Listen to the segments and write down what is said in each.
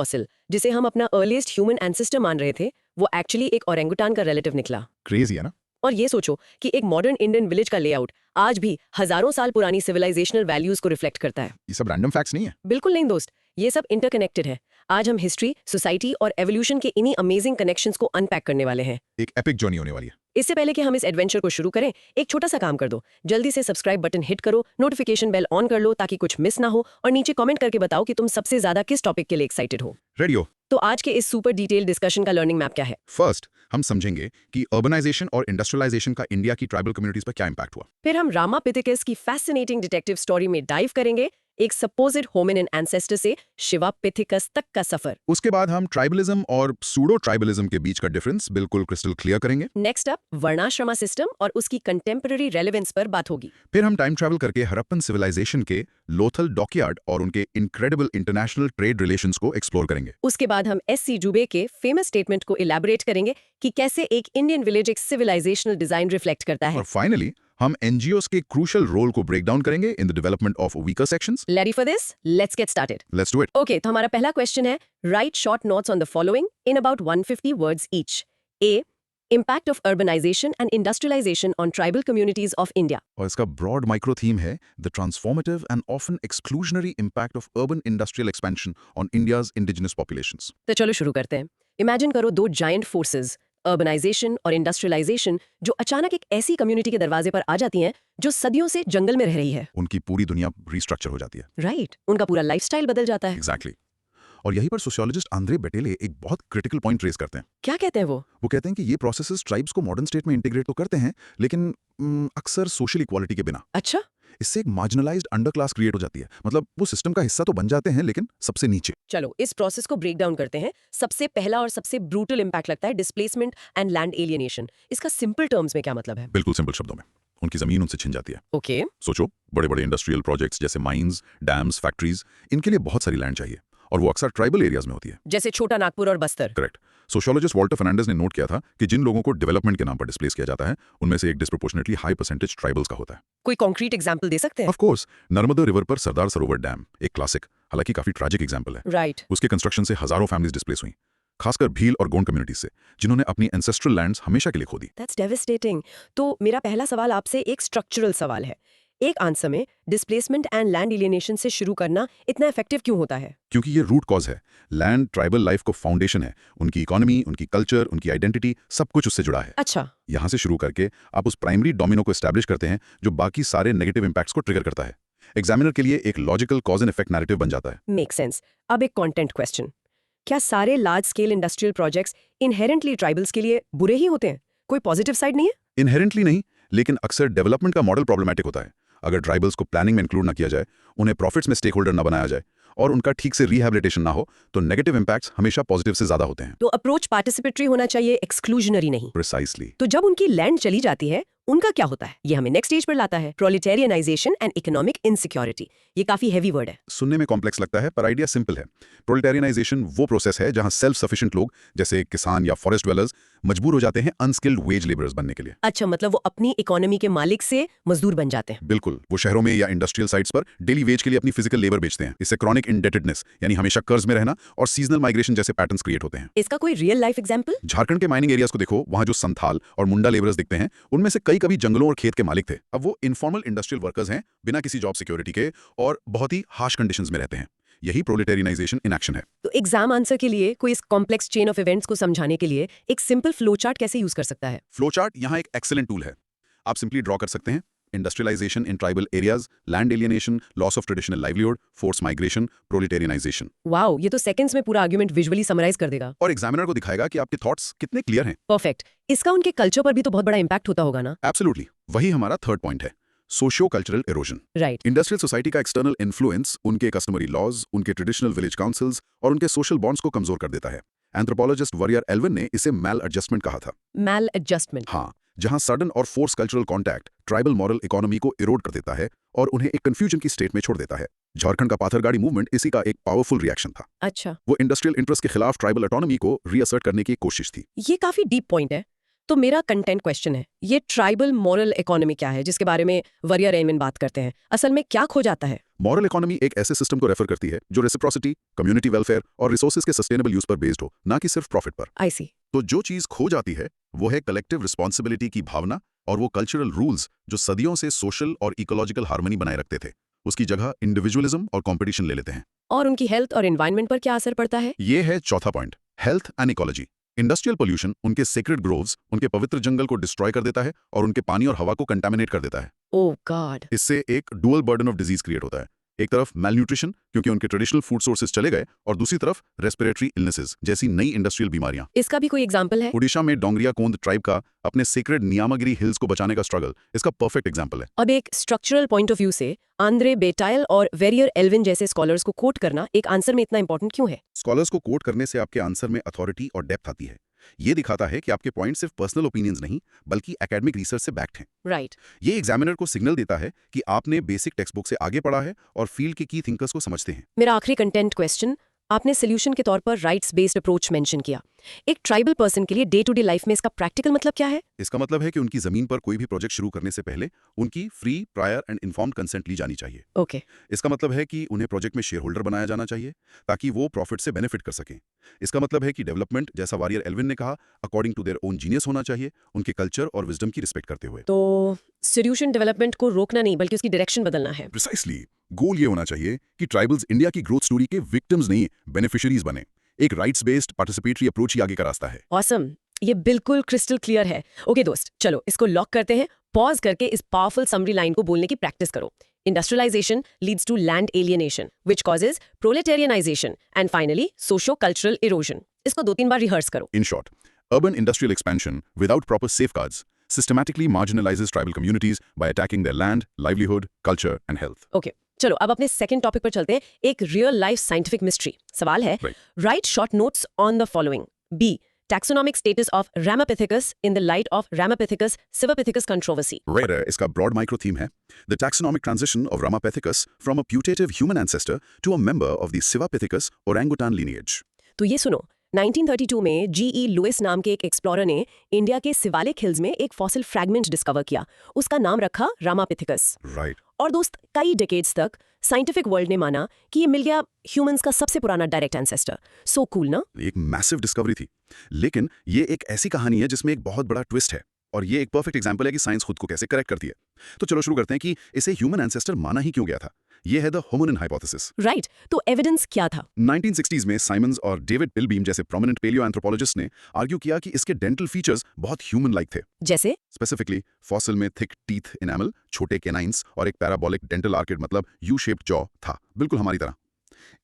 Fossil जिसे हम अपना अर्लीस्ट ह्यूमन एंसेस्टर मान रहे थे वो एक्चुअली एक ओरेंगुटान का रिलेटिव निकला। क्रेजी है ना। और ये सोचो कि एक मॉडर्न इंडियन विलेज का लेआउट आज भी हजारों साल पुरानी सिविलाइजेशनल वैल्यूज को रिफ्लेक्ट करता है। ये सब रैंडम फैक्ट्स नहीं है। बिल्कुल नहीं दोस्त, ये सब इंटरकनेक्टेड है। आज हम हिस्ट्री, सोसाइटी और एवोल्यूशन के इन्हीं अमेजिंग कनेक्शंस को अनपैक करने वाले हैं। एक एपिक जर्नी होने वाली है। इससे पहले कि हम इस एडवेंचर को शुरू करें, एक छोटा सा काम कर दो। जल्दी से सब्सक्राइब बटन हिट करो, नोटिफिकेशन बेल ऑन कर लो ताकि कुछ मिस ना हो, और नीचे कमेंट करके बताओ कि तुम सबसे ज्यादा किस टॉपिक के लिए एक्साइटेड हो। रेडियो। तो आज के इस सुपर डिटेल डिस्कशन का लर्निंग मैप क्या है? फर्स्ट हम समझेंगे कि अर्बनाइजेशन और इंडस्ट्रियलाइजेशन का इंडिया की ट्राइबल कम्युनिटीज पर क्या इंपैक्ट हुआ। फिर हम रामापिथिकस की फैसिनेटिंग डिटेक्टिव स्टोरी में डाइव करेंगे, एक सपोज्ड होमिनिन एंसेस्टर से शिवापिथिकस तक का सफर। उसके बाद हम ट्राइबलिज्म और सूडो ट्राइबलिज्म के बीच का डिफरेंस बिल्कुल क्रिस्टल क्लियर करेंगे। नेक्स्ट अप वर्णाश्रमा सिस्टम और उसकी कंटेम्पररी रेलेवेंस पर बात होगी। फिर हम टाइम ट्रैवल करके हड़प्पन सिविलाइजेशन के लोथल डॉकयार्ड और उनके इनक्रेडिबल इंटरनेशनल ट्रेड रिलेशंस को एक्सप्लोर करेंगे। उसके बाद हम एस.सी. जुबे के फेमस स्टेटमेंट को इलैबोरेट करेंगे कि कैसे एक इंडियन विलेज एक सिविलाइजेशनल डिजाइन रिफ्लेक्ट करता है। और फाइनली हम एनजीओस के क्रूशियल रोल को ब्रेक डाउन करेंगे in the development of weaker sections. Ready for this? Let's get started. Let's do it. Okay, तो हमारा पहला क्वेश्चन है, write short notes on the following in about 150 words each. A, impact of urbanisation and industrialisation on tribal communities of India. और इसका broad micro theme है the transformative and often exclusionary impact of urban industrial expansion on India's indigenous populations. तो चलो शुरू करते हैं। Imagine करो दो जायंट फोर्सेस, अर्बनाइजेशन और इंडस्ट्रियलाइजेशन, जो अचानक एक ऐसी कम्युनिटी के दरवाजे पर आ जाती हैं जो सदियों से जंगल में रह रही है। उनकी पूरी दुनिया रिस्ट्रक्चर हो जाती है। राइट, उनका पूरा लाइफस्टाइल बदल जाता है। एग्जैक्टली। और यहीं पर सोशियोलॉजिस्ट आंद्रे बेटेले एक बहुत क्रिटिकल पॉइंट रेज करते हैं। क्या कहते हैं वो? वो कहते हैं कि ये प्रोसेसेस ट्राइब्स को मॉडर्न स्टेट में इंटीग्रेट तो करते हैं, लेकिन अक्सर सोशल इक्वालिटी के बिना। अच्छा, इससे एक मार्जिनलाइज्ड अंडर क्लास क्रिएट हो जाती है। मतलब वो सिस्टम का हिस्सा तो बन जाते हैं लेकिन सबसे नीचे। चलो इस प्रोसेस को ब्रेक डाउन करते हैं। सबसे पहला और सबसे ब्रूटल इंपैक्ट लगता है डिस्प्लेसमेंट एंड लैंड एलियनेशन। इसका सिंपल टर्म्स में क्या मतलब है? बिल्कुल सिंपल शब्दों में, उनकी जमीन उनसे छिन जाती है। ओके। सोचो, बड़े बड़े इंडस्ट्रियल प्रोजेक्ट्स जैसे माइंस, डैम्स, फैक्ट्रीज, इनके लिए बहुत सारी लैंड चाहिए और वो अक्सर ट्राइबल एरियाज में होती है, जैसे छोटा नागपुर और Bastar. Correct. Sociologist Walter Fernandes ने नोट किया था कि जिन लोगों को डेवलपमेंट के नाम पर डिस्प्लेस किया जाता है उनमें से एक डिस्प्रोपोर्शनेटली हाई परसेंटेज ट्राइबल्स का होता है। कोई कॉन्क्रीट एग्जांपल दे सकते हैं? ऑफ कोर्स, नर्मदा रिवर पर सरदार सरोवर डैम एक क्लासिक, हालांकि काफी ट्रैजिक एग्जांपल है। राइट। उसके कंस्ट्रक्शन से हजारों फैमिलीज डिस्प्लेस हुई, खासकर भील और गोंड कम्युनिटीज से, जिन्होंने अपनी एंसेस्ट्रल लैंड्स हमेशा के लिए खो दी। That's devastating. तो मेरा पहला सवाल आपसे एक स्ट्रक्चरल सवाल है। एक आंसर में डिस्प्लेसमेंट एंड लैंड एलियनेशन से शुरू करना इतना इफेक्टिव क्यों होता है? क्योंकि ये रूट कॉज है। लैंड ट्राइबल लाइफ को फाउंडेशन है, उनकी इकोनॉमी, उनकी कल्चर, उनकी आइडेंटिटी, सब कुछ उससे जुड़ा है। अच्छा। यहाँ से शुरू करके आप उस प्राइमरी डोमिनो को एस्टैब्लिश करते हैं जो बाकी सारे नेगेटिव इंपैक्ट्स को ट्रिगर करता है। एग्जामिनर के लिए एक logical cause and effect narrative बन जाता है। Make sense. अब एक कंटेंट क्वेश्चन, क्या सारे large scale industrial projects inherently tribals के लिए बुरे ही होते हैं? कोई पॉजिटिव साइड नहीं है? इनहेरेंटली नहीं, लेकिन अक्सर डेवलपमेंट का मॉडल प्रॉब्लमेटिक होता है। अगर ट्राइबल्स को प्लानिंग में इंक्लूड ना किया जाए, उन्हें प्रॉफिट्स में स्टेक होल्डर ना बनाया जाए और उनका ठीक से रिहैबिलिटेशन ना हो, तो नेगेटिव इंपैक्ट्स हमेशा पॉजिटिव से ज्यादा होते हैं। तो अप्रोच पार्टिसिपेटरी होना चाहिए, एक्सक्लूजनरी नहीं। प्रिसाइसली। तो जब उनकी लैंड चली जाती है उनका क्या होता है? ये हमें नेक्स्ट स्टेज पर लाता है, प्रोलेटेरियनाइजेशन एंड इकोनॉमिक इनसिक्योरिटी। ये काफी हेवी वर्ड है। सुनने में कॉम्प्लेक्स लगता है पर आइडिया सिंपल है। प्रोलेटेरियनाइजेशन वो प्रोसेस है जहां सेल्फ सफिशिएंट लोग जैसे किसान या फॉरेस्ट ड्वेलर्स मजबूर हो जाते हैं अनस्किल्ड वेज लेबरर्स बनने के लिए। अच्छा, मतलब वो अपनी इकोनॉमी के मालिक से मजदूर बन जाते हैं। बिल्कुल, वो शहरों में या इंडस्ट्रियल साइट्स पर डेली वेज के लिए अपनी फिजिकल लेबर बेचते हैं। इससे क्रॉनिक इंडेटेडनेस यानी हमेशा कर्ज में रहना और सीजनल माइग्रेशन जैसे पैटर्न्स क्रिएट होते हैं। इसका कोई रियल लाइफ एग्जांपल? झारखंड के माइनिंग एरियाज को देखो, वहां जो संथाल और मुंडा लेबरर्स दिखते हैं उनमें से कई कभी जंगलों और खेत के मालिक थे। अब वो इनफॉर्मल इंडस्ट्रियल वर्कर्स हैं, बिना किसी जॉब सिक्योरिटी के और बहुत ही हार्श कंडीशंस में रहते हैं। यही प्रोलेटेरियनाइजेशन इन एक्शन है। तो एग्जाम आंसर के लिए कोई इस कॉम्प्लेक्स चेन ऑफ इवेंट्स को समझाने के लिए एक सिंपल फ्लो चार्ट कैसे यूज कर सकता है? फ्लो चार्ट यहाँ एक एक्सीलेंट टूल है। आप सिंपली ड्रॉ कर सकते हैं industrialisation in tribal areas, land alienation, loss of traditional livelihood, force migration, proletarianisation. Wow, ये तो सेकंड्स में पूरा आर्गुमेंट विजुअली समराइज कर देगा और एग्जामिनर को दिखाएगा कि आपके थॉट्स कितने क्लियर हैं। परफेक्ट। इसका उनके कल्चर पर भी तो बहुत बड़ा इंपैक्ट होता होगा ना? एब्सोल्युटली, वही हमारा थर्ड पॉइंट है, socio cultural erosion. Right. Industrial society का एक्सटर्नल इन्फ्लुएंस उनके कस्टमरी लॉज, उनके ट्रेडिशनल विलेज काउंसिल्स और उनके सोशल बॉन्ड्स को कमजोर कर देता है। एंथ्रोपोलॉजिस्ट वरियर एल्विन ने इसे मैल एडजस्टमेंट कहा था। मैल एडजस्टमेंट? हाँ, जहां सडन और force cultural contact tribal moral economy को इरोड कर देता है और उन्हें एक कंफ्यूजन की स्टेट में छोड़ देता है। झारखंड का पाथरगाड़ी मूवमेंट इसी का एक पावरफुल रिएक्शन था। अच्छा। वो इंडस्ट्रियल इंटरेस्ट के खिलाफ ट्राइबल ऑटोनॉमी को रीअसर्ट करने की कोशिश थी। ये काफी डीप पॉइंट है। तो मेरा कंटेंट क्वेश्चन है, ये ट्राइबल मॉरल इकोनॉमी क्या है जिसके बारे में वरियर एल्विन बात करते हैं? असल में क्या खो जाता है? मॉरल इकोनॉमी एक ऐसे सिस्टम को रेफर करती है जो रेसिप्रोसिटी, कम्युनिटी वेलफेयर और रिसोर्सेज के सस्टेनेबल यूज पर बेस्ड हो, ना कि सिर्फ प्रॉफिट पर। आई सी। तो जो चीज खो जाती है वो है कलेक्टिव रिस्पॉन्सिबिलिटी की भावना और वो कल्चरल रूल्स जो सदियों से सोशल और इकोलॉजिकल हार्मनी बनाए रखते थे। उसकी जगह इंडिविजुअलिज्म और कंपटीशन ले लेते हैं। और उनकी हेल्थ और एनवायरनमेंट पर क्या असर पड़ता है? ये है चौथा point, health and ecology. Industrial pollution उनके सेक्रेड ग्रोव्स, उनके पवित्र जंगल को डिस्ट्रॉय कर देता है और उनके पानी और हवा को कंटामिनेट कर देता है। ओह गॉड। इससे एक dual burden of disease create होता है। एक तरफ मैलन्यूट्रिशन क्योंकि उनके ट्रेडिशनल फूड सोर्सेज चले गए, और दूसरी तरफ रेस्पिरेटरी इलनेसेस जैसी नई इंडस्ट्रियल बीमारियां। इसका भी कोई एग्जांपल है? ओडिशा में डोंगरिया कोंद ट्राइब का अपने सेक्रेड नियामागिरी हिल्स को बचाने का स्ट्रगल इसका परफेक्ट एग्जांपल है। अब एक स्ट्रक्चरल पॉइंट ऑफ व्यू से आंद्रे बेटाइल और वेरियर एल्विन जैसे स्कॉलर्स को कोट करना एक आंसर में इतना इंपॉर्टेंट क्यों है? स्कॉलर्स को कोट करने से आपके आंसर में अथॉरिटी और डेप्थ आती है। ये दिखाता है कि आपके पॉइंट सिर्फ पर्सनल ओपिनियंस नहीं बल्कि एकेडमिक रिसर्च से बैक्ड हैं। राइट। ये एग्जामिनर को सिग्नल देता है कि आपने बेसिक टेक्स्ट बुक से आगे पढ़ा है और फील्ड के की थिंकर्स को समझते हैं। मेरा आखिरी कंटेंट क्वेश्चन, आपने सोल्यूशन के तौर पर राइट्स बेस्ड अप्रोच मेंशन किया। एक ट्राइबल पर्सन के लिए डे टू डे लाइफ में इसका प्रैक्टिकल मतलब क्या है? इसका मतलब है कि उनकी जमीन पर कोई भी प्रोजेक्ट शुरू करने से पहले उनकी free, prior and informed consent ली जानी चाहिए। ओके। इसका मतलब है कि उन्हें प्रोजेक्ट में शेयर होल्डर बनाया जाना चाहिए ताकि वो प्रॉफिट से बेनिफिट कर सकें। इसका मतलब है कि डेवलपमेंट, जैसा वारियर एल्विन ने कहा, according to their own genius होना चाहिए, उनके कल्चर और विजडम की रिस्पेक्ट करते हुए। तो सोल्यूशन डेवलपमेंट को रोकना नहीं बल्कि उसकी डायरेक्शन बदलना है। प्रिसाइसली, गोल ये होना चाहिए कि ट्राइबल्स इंडिया की ग्रोथ स्टोरी के विक्टिम्स नहीं, बेनिफिशियरीज बने। एक राइट्स बेस्ड पार्टिसिपेटरी अप्रोच ही आगे का रास्ता है। ऑसम, ये बिल्कुल क्रिस्टल क्लियर है। ओके दोस्त, चलो इसको लॉक करते हैं। पॉज करके इस पावरफुल समरी लाइन को बोलने की प्रैक्टिस करो। Industrialisation leads to land alienation which causes proletarianisation and finally socio cultural erosion. इसको 2-3 बार रिहर्स करो। In short, urban industrial expansion without proper safeguards systematically marginalizes tribal communities by attacking their land, livelihood, culture and health. Okay, चलो अब अपने second topic पर चलते हैं। एक रियल लाइफ साइंटिफिक मिस्ट्री। सवाल है, Right. Write short notes on the following. B, taxonomic status of Ramapithecus in the light of Ramapithecus Sivapithecus controversy. Right, इसका broad micro theme है the taxonomic transition of Ramapithecus from a putative human ancestor to a member of the Sivapithecus orangutan lineage. तो ये सुनो, 1932 में G.E. Louis नाम के एक explorer ने इंडिया के सिवालिक हिल्स में एक फॉसिल फ्रैगमेंट डिस्कवर किया। उसका नाम रखा रामापिथिकस। Right. और दोस्त, कई डिकेड्स तक साइंटिफिक वर्ल्ड ने माना कि ये मिल गया ह्यूमंस का सबसे पुराना डायरेक्ट एंसेस्टर। सो कूल ना? एक मैसिव डिस्कवरी थी, लेकिन ये एक ऐसी कहानी है जिसमें एक बहुत बड़ा ट्विस्ट है, और ये एक परफेक्ट एग्जांपल है कि साइंस खुद को कैसे करेक्ट करती है। तो चलो शुरू करते हैं कि इसे ह्यूमन एंसेस्टर माना ही क्यों गया था। ये है द होमिनिन हाइपोथेसिस। राइट, तो एविडेंस क्या था? 1960s में साइमंस और डेविड पिलबीम जैसे प्रोमिनेंट पेलियोएंथ्रोपोलॉजिस्ट ने आर्ग्यू किया कि इसके डेंटल फीचर्स बहुत ह्यूमन लाइक थे। जैसे स्पेसिफिकली फॉसिल में थिक टीथ इनेमल, छोटे केनाइंस और एक पैराबोलिक डेंटल आर्किड मतलब यू शेप्ड जॉ था, बिल्कुल हमारी तरह।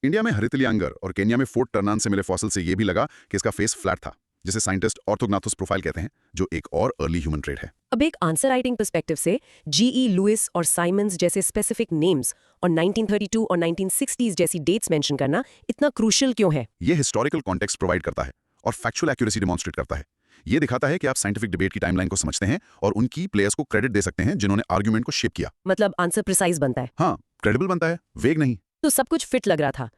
इंडिया में हरितलियांगर और केन्या में फोर्ट टर्नान से मिले फॉसिल से यह भी लगा कि इसका फेस फ्लैट था, जिसे साइंटिस्ट ऑर्थोग्नाथोस प्रोफाइल कहते हैं, जो एक और अर्ली ह्यूमन ट्रेट है। अब एक आंसर राइटिंग पर्सपेक्टिव से G.E. लुइस और साइमंस जैसे स्पेसिफिक नेम्स और 1932 और 1960s जैसी डेट्स मेंशन करना इतना क्रूशियल क्यों है? ये हिस्टोरिकल कॉन्टेक्स्ट प्रोवाइड करता है और फैक्चुअल एक्यूरेसी डिमॉन्स्ट्रेट करता है। ये दिखाता है कि आप साइंटिफिक डिबेट की टाइमलाइन को समझते हैं और उनकी प्लेयर्स को क्रेडिट दे सकते हैं जिन्होंने आर्ग्यूमेंट को शेप किया। मतलब आंसर प्रिसाइज बनता है। हाँ, क्रेडिबल बनता है, वेग नहीं। तो सब कुछ फिट लग रहा था,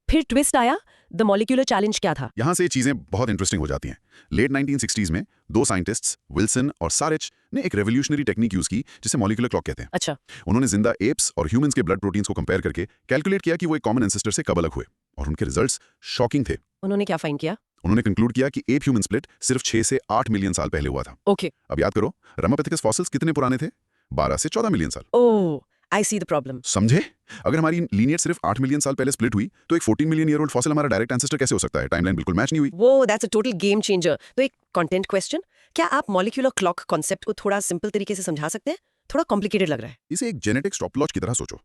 फिर ट्विस्ट आया। द मॉलिक्यूलर चैलेंज क्या था? यहां से चीजें बहुत इंटरेस्टिंग हो जाती हैं। लेट 1960s में दो साइंटिस्ट्स विल्सन और सारिच ने एक रेवोल्यूशनरी टेक्निक यूज की जिसे मॉलिक्यूलर क्लॉक कहते हैं। अच्छा। उन्होंने जिंदा एप्स और ह्यूमंस के ब्लड प्रोटीन्स को कंपेयर करके कैलकुलेट किया कि वो एक कॉमन एंसेस्टर से कब अलग हुए, और उनके रिजल्ट्स शॉकिंग थे। उन्होंने क्या फाइंड किया? उन्होंने कंक्लूड किया कि एप ह्यूमन स्प्लिट सिर्फ 6 से 8 मिलियन साल पहले हुआ था। ओके। अब याद करो, रामापिथिकस फॉसिल्स कितने पुराने थे? 12 से 14 मिलियन साल। ओह, आई सी द प्रॉब्लम। समझे? अगर हमारी लीनियर सिर्फ 8 मिलियन साल पहले स्प्लिट हुई तो एक 14 मिलियन ईयर ओल्ड फॉसिल हमारा डायरेक्ट एंसेस्टर कैसे हो सकता है? टाइमलाइन बिल्कुल मैच नहीं हुई। वो that's a total game changer. तो एक कंटेंट क्वेश्चन, क्या आप मॉलिक्यूलर क्लॉक कॉन्सेप्ट को थोड़ा सिंपल तरीके से समझा सकते हैं? थोड़ा कॉम्प्लिकेटेड लग रहा है। इसे एक जेनेटिक स्टॉपवॉच की तरह सोचो।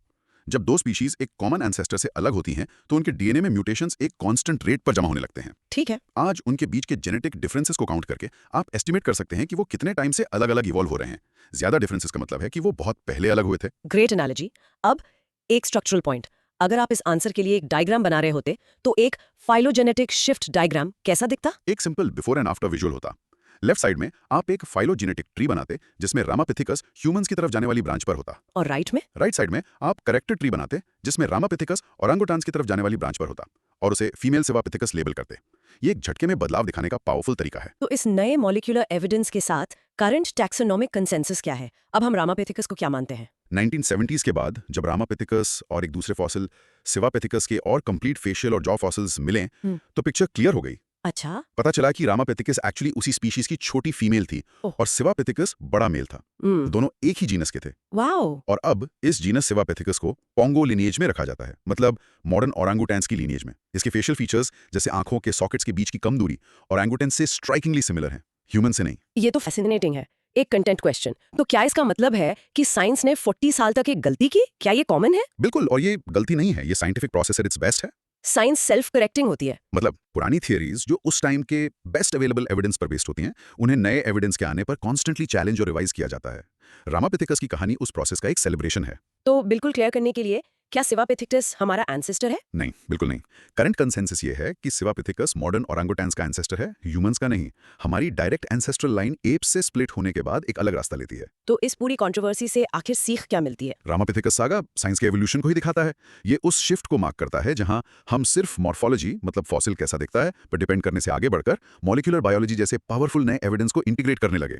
जब दो स्पीशीज एक कॉमन एंसेस्टर से अलग होती हैं तो उनके डीएनए में म्यूटेशंस एक कांस्टेंट रेट पर जमा होने लगते हैं। ठीक है। आज उनके बीच के जेनेटिक डिफरेंसेस को काउंट करके आप एस्टिमेट कर सकते हैं कि वो कितने टाइम से अलग-अलग इवॉल्व हो रहे हैं। ज्यादा डिफरेंसेस का मतलब है कि वो बहुत पहले अलग हुए थे। Great analogy. अब एक स्ट्रक्चरल पॉइंट, अगर आप इस आंसर के लिए एक डायग्राम बना रहे होते तो एक फाइलोजेनेटिक शिफ्ट डायग्राम कैसा दिखता? एक simple before and after visual होता। लेफ्ट साइड में आप एक फाइलोजेनेटिक ट्री बनाते जिसमें रामापिथिकस ह्यूमंस की तरफ जाने वाली ब्रांच पर होता, और राइट में? राइट साइड में आप करेक्टेड ट्री बनाते जिसमें रामापिथिकस ओरांगुटान्स की तरफ जाने वाली ब्रांच पर होता और उसे फीमेल सिवापिथिकस लेबल करते। ये एक झटके में बदलाव दिखाने का पावरफुल तरीका है। तो इस नए मॉलिक्यूलर एविडेंस के साथ करंट टैक्सोनॉमिक कंसेंसस क्या है? अब हम रामापिथिकस को क्या मानते हैं? 1970s के बाद जब रामापिथिकस और एक दूसरे फॉसिल सिवापिथिकस के और कंप्लीट फेशियल और जॉ फॉसिल्स मिले तो पिक्चर क्लियर हो गई। अच्छा। पता चला कि रामापिथिकस एक्चुअली उसी स्पीशीज की छोटी फीमेल थी ओह। और सिवापिथिकस बड़ा मेल था। दोनों एक ही जीनस के थे। वाओ। और अब इस जीनस सिवापिथिकस को पोंगो लिनिएज में रखा जाता है, मतलब मॉडर्न ओरांगुटैन्स की लिनिएज में। इसके फेशियल फीचर्स जैसे आंखों के सॉकेट्स के बीच की कम दूरी ओरांगुटैन से स्ट्राइकिंगली सिमिलर हैं, ह्यूमन से नहीं। ये तो फैसिनेटिंग है। एक कंटेंट क्वेश्चन, तो क्या इसका मतलब है कि साइंस ने 40 साल तक एक गलती की? क्या ये कॉमन है? बिल्कुल, और ये गलती नहीं है, ये scientific process at its best है। साइंस सेल्फ करेक्टिंग होती है। मतलब पुरानी थियरीज जो उस टाइम के बेस्ट अवेलेबल एविडेंस पर बेस्ड होती हैं, उन्हें नए एविडेंस के आने पर कॉन्स्टेंटली चैलेंज और रिवाइज किया जाता है। रामापिथिकस की कहानी उस प्रोसेस का एक सेलिब्रेशन है। तो बिल्कुल क्लियर करने के लिए, क्या सिवापिथिकस हमारा एंसेस्टर है? नहीं, बिल्कुल नहीं। करंट कंसेंसस ये है कि सिवापिथिकस मॉडर्न ओरांगुटैन्स का एंसेस्टर है, ह्यूमंस का नहीं। हमारी डायरेक्ट एंसेस्ट्रल लाइन एप्स से स्प्लिट होने के बाद एक अलग रास्ता लेती है। तो इस पूरी कंट्रोवर्सी से आखिर सीख क्या मिलती है? रामापिथिकस सागा साइंस के एवोल्यूशन को ही दिखाता है। ये उस शिफ्ट को मार्क करता है जहां हम सिर्फ मॉर्फोलॉजी, मतलब फॉसिल कैसा दिखता है, पर डिपेंड करने से आगे बढ़कर मॉलिक्यूलर बायोलॉजी जैसे पावरफुल नए एविडेंस को इंटीग्रेट करने लगे।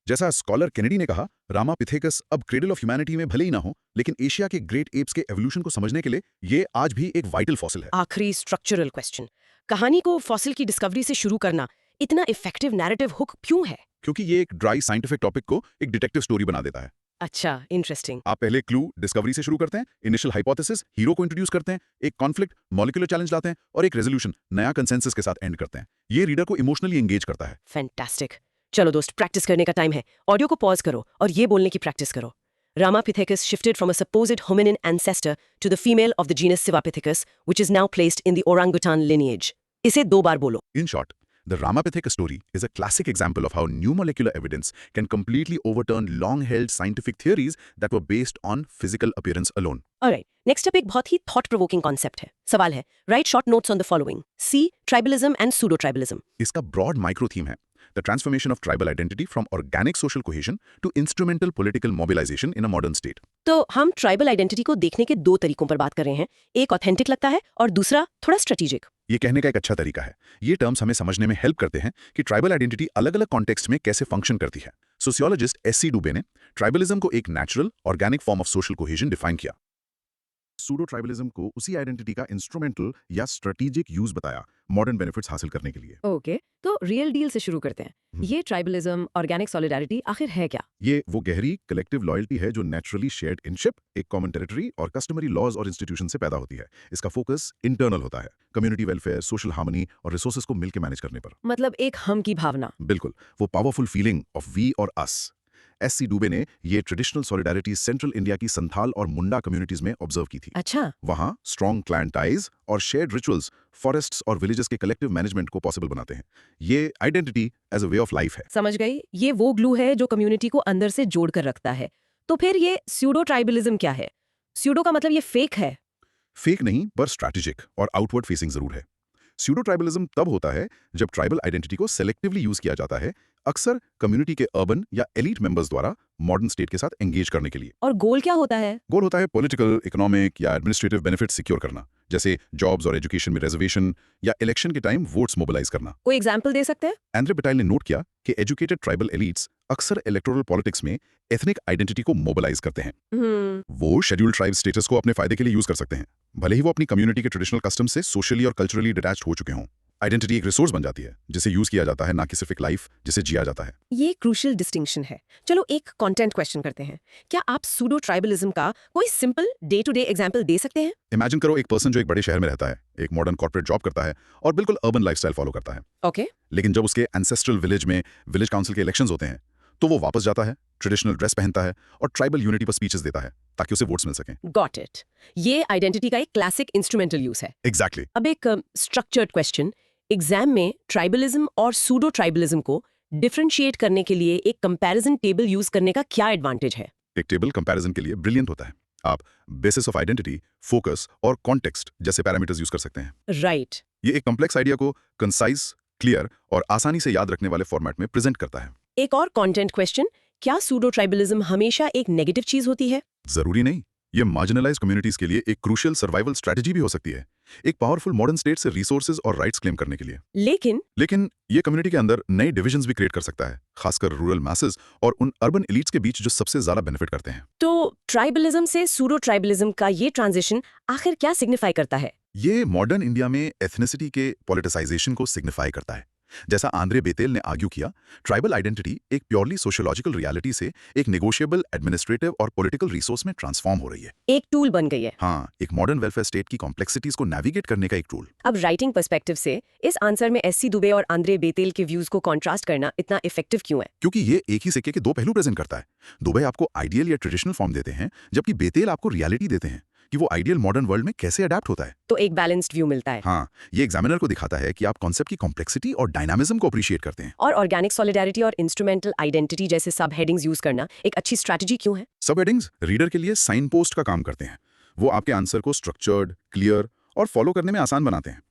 जैसा स्कॉलर केनेडी ने कहा, रामापिथेकस अब क्रेडल ऑफ ह्यूमैनिटी में भले ही ना हो, लेकिन एशिया के ग्रेट एप्स के एवोल्यूशन को समझने के लिए ये आज भी एक वाइटल फॉसिल है। आखिरी स्ट्रक्चरल क्वेश्चन, कहानी को फॉसिल की डिस्कवरी से शुरू करना इतना इफेक्टिव नैरेटिव हुक क्यों है? क्योंकि ये एक ड्राई साइंटिफिक टॉपिक को एक डिटेक्टिव स्टोरी बना देता है। अच्छा, इंटरेस्टिंग। आप पहले क्लू डिस्कवरी से शुरू करते हैं, इनिशियल हाइपोथेसिस, हीरो को इंट्रोड्यूस करते हैं, एक कॉन्फ्लिक्ट, मॉलिक्यूलर चैलेंज लाते हैं और एक रेजोल्यूशन, नया कंसेंसस के साथ एंड करते हैं। ये रीडर को इमोशनली एंगेज करता है। फैंटास्टिक। चलो दोस्त, प्रैक्टिस करने का टाइम है। ऑडियो को पॉज करो और ये बोलने की प्रैक्टिस करो। Ramapithecus shifted from a supposed hominin ancestor to the female of the genus Civapithecus, which is now placed in the orangutan lineage. इसे 2 बार बोलो। In short, the Ramapithecus story is a classic example of how new molecular evidence can completely overturn long-held scientific theories that were based on physical appearance alone. Alright, next up एक बहुत ही thought provoking concept है। सवाल है, write short notes on the following. C. Tribalism and pseudo-tribalism. इसका broad micro theme है the transformation of tribal identity from organic social cohesion to instrumental political mobilization in a modern state. तो हम tribal identity को देखने के 2 तरीकों पर बात कर रहे हैं। एक ऑथेंटिक लगता है और दूसरा थोड़ा स्ट्रेटेजिक। ये कहने का एक अच्छा तरीका है। ये टर्म्स हमें समझने में हेल्प करते हैं कि ट्राइबल आइडेंटिटी अलग-अलग कॉन्टेक्स्ट में कैसे फंक्शन करती है। Sociologist SC. डुबे ने ट्राइबलिज्म को एक natural organic form of social cohesion define किया। सूडो ट्राइबलिज्म को उसी आइडेंटिटी का इंस्ट्रूमेंटल या स्ट्रेटेजिक यूज बताया मॉडर्न बेनिफिट्स हासिल करने के लिए। ओके, तो रियल डील से शुरू करते हैं। ये ट्राइबलिज्म, ऑर्गेनिक सॉलिडारिटी आखिर है क्या? ये वो गहरी कलेक्टिव लॉयल्टी है जो नेचुरली शेयर्ड इनशिप, एक कॉमन टेरिटरी और कस्टमरी लॉज और इंस्टीट्यूशन से पैदा होती है। इसका फोकस इंटरनल होता है, कम्युनिटी वेलफेयर, सोशल हार्मनी और रिसोर्सेज को मिलकर मैनेज करने पर। मतलब एक हम की भावना। बिल्कुल, वो पावरफुल फीलिंग ऑफ वी और अस। एस.सी. डुबे ने ये ट्रेडिशनल सॉलिडारिटी सेंट्रल इंडिया की संथाल और मुंडा कम्युनिटीज में ऑब्जर्व की थी। अच्छा। वहां स्ट्रॉन्ग क्लैन टाइज और शेयर्ड रिचुअल्स फॉरेस्ट्स और विलेजेस के कलेक्टिव मैनेजमेंट को पॉसिबल बनाते हैं। ये identity as a way of life है। समझ गई, ये वो ग्लू है जो कम्युनिटी को अंदर से जोड़ कर रखता है। तो फिर ये स्यूडो ट्राइबलिज्म क्या है? स्यूडो का मतलब ये फेक है? फेक नहीं, पर स्ट्रैटेजिक और आउटवर्ड फेसिंग जरूर है। स्यूडो ट्राइबलिज्म तब होता है जब ट्राइबल आइडेंटिटी को सेलेक्टिवली यूज किया जाता है, अक्सर कम्युनिटी के अर्बन या एलीट मेंबर्स द्वारा मॉडर्न स्टेट के साथ एंगेज करने के लिए। और गोल क्या होता है? गोल होता है पॉलिटिकल, इकोनॉमिक या एडमिनिस्ट्रेटिव बेनिफिट सिक्योर करना, जैसे जॉब्स और एजुकेशन में रिजर्वेशन या इलेक्शन के टाइम वोट्स मोबिलाइज करना। कोई एग्जांपल दे सकते हैं? एंड्रे बिटाइल ने नोट किया कि एजुकेटेड ट्राइबल एलीट्स अक्सर इलेक्टोरल पॉलिटिक्स में एथनिक आइडेंटिटी को मोबिलाइज करते हैं। वो शेड्यूल्ड ट्राइब स्टेटस को अपने फायदे के लिए यूज कर सकते हैं, भले ही वो अपनी कम्युनिटी के ट्रेडिशनल कस्टम से सोशली और कल्चरली डिटैच्ड हो चुके हों। आइडेंटिटी एक रिसोर्स बन जाती है जिसे यूज किया जाता है, ना कि सिर्फ एक लाइफ जिसे जिया जाता है। ये क्रूशियल डिस्टिंक्शन है। चलो एक कंटेंट क्वेश्चन करते हैं। क्या आप सूडो ट्राइबलिज्म का कोई simple day to day example दे सकते हैं? इमेजिन करो एक पर्सन जो एक बड़े शहर में रहता है, एक मॉडर्न कॉर्पोरेट जॉब करता है और बिल्कुल अर्बन लाइफस्टाइल फॉलो करता है। ओके। लेकिन जब उसके एंसेस्ट्रल विलेज में विलेज काउंसिल के इलेक्शंस होते हैं, तो वो वापस जाता है, ट्रेडिशनल ड्रेस पहनता है और ट्राइबल यूनिटी पर स्पीचेस देता है ताकि उसे वोट्स मिल सकें। Got it. ये आइडेंटिटी का एक क्लासिक इंस्ट्रूमेंटल यूज है। एग्जैक्टली। अब एक स्ट्रक्चर्ड क्वेश्चन, एग्जाम में ट्राइबलिज्म और सूडो ट्राइबलिज्म को डिफरेंशिएट करने के लिए एक कंपैरिजन टेबल यूज करने का क्या एडवांटेज है? एक टेबल कंपैरिजन के लिए ब्रिलियंट होता है। आप बेसिस ऑफ आइडेंटिटी, फोकस और कॉन्टेक्स्ट जैसे पैरामीटर्स यूज कर सकते हैं। राइट। ये एक कॉम्प्लेक्स आइडिया को कंसाइज, क्लियर और आसानी से याद रखने वाले फॉर्मेट में प्रेजेंट करता है। एक और कंटेंट क्वेश्चन, क्या सूडो ट्राइबलिज्म हमेशा एक नेगेटिव चीज होती है? जरूरी नहीं, ये मार्जिनलाइज्ड कम्युनिटीज के लिए एक क्रूशियल सर्वाइवल स्ट्रेटजी भी हो सकती है, एक पावरफुल मॉडर्न स्टेट से रिसोर्सेज और राइट्स क्लेम करने के लिए। लेकिन ये कम्युनिटी के अंदर नए डिविजन्स भी क्रिएट कर सकता है, खासकर रूरल मैसेस और उन अर्बन एलिट्स के बीच जो सबसे ज्यादा बेनिफिट करते हैं। तो ट्राइबलिज्म से सूडो ट्राइबलिज्म का ये ट्रांजिशन आखिर क्या सिग्निफाई करता है? ये मॉडर्न इंडिया में एथनिसिटी के पॉलिटिसाइजेशन को सिग्निफाई करता है। जैसा आंद्रे बेतेल ने आर्ग्यू किया, ट्राइबल आइडेंटिटी एक प्योरली सोशियोलॉजिकल रियलिटी से एक नेगोशिएबल एडमिनिस्ट्रेटिव और पॉलिटिकल रिसोर्स में ट्रांसफॉर्म हो रही है। एक टूल बन गई है। हाँ, एक मॉडर्न वेलफेयर स्टेट की कॉम्प्लेक्सिटीज को नेविगेट करने का एक टूल। अब राइटिंग पर्सपेक्टिव से इस आंसर में एससी दुबे और आंद्रे बेतेल के व्यूज को कॉन्ट्रास्ट करना इतना इफेक्टिव क्यों है? क्योंकि ये एक ही सिक्के के दो पहलू प्रेजेंट करता है। दुबे आपको आइडियल या ट्रेडिशनल फॉर्म देते हैं, जबकि बेतेल आपको रियलिटी देते हैं कि वो आइडियल मॉडर्न वर्ल्ड में कैसे अडेप्ट होता है। तो एक बैलेंस्ड व्यू मिलता है। हाँ, ये एग्जामिनर को दिखाता है कि आप कॉन्सेप्ट की कॉम्प्लेक्सिटी और डायनामिज्म को अप्रिशिएट करते हैं। और ऑर्गेनिक सॉलिडारिटी और इंस्ट्रूमेंटल आइडेंटिटी जैसे सब हेडिंग्स यूज करना एक अच्छी स्ट्रैटेजी क्यों है? सब हेडिंग्स रीडर के लिए साइन पोस्ट का काम करते हैं। वो आपके आंसर को स्ट्रक्चर्ड, क्लियर और फॉलो करने में आसान बनाते हैं।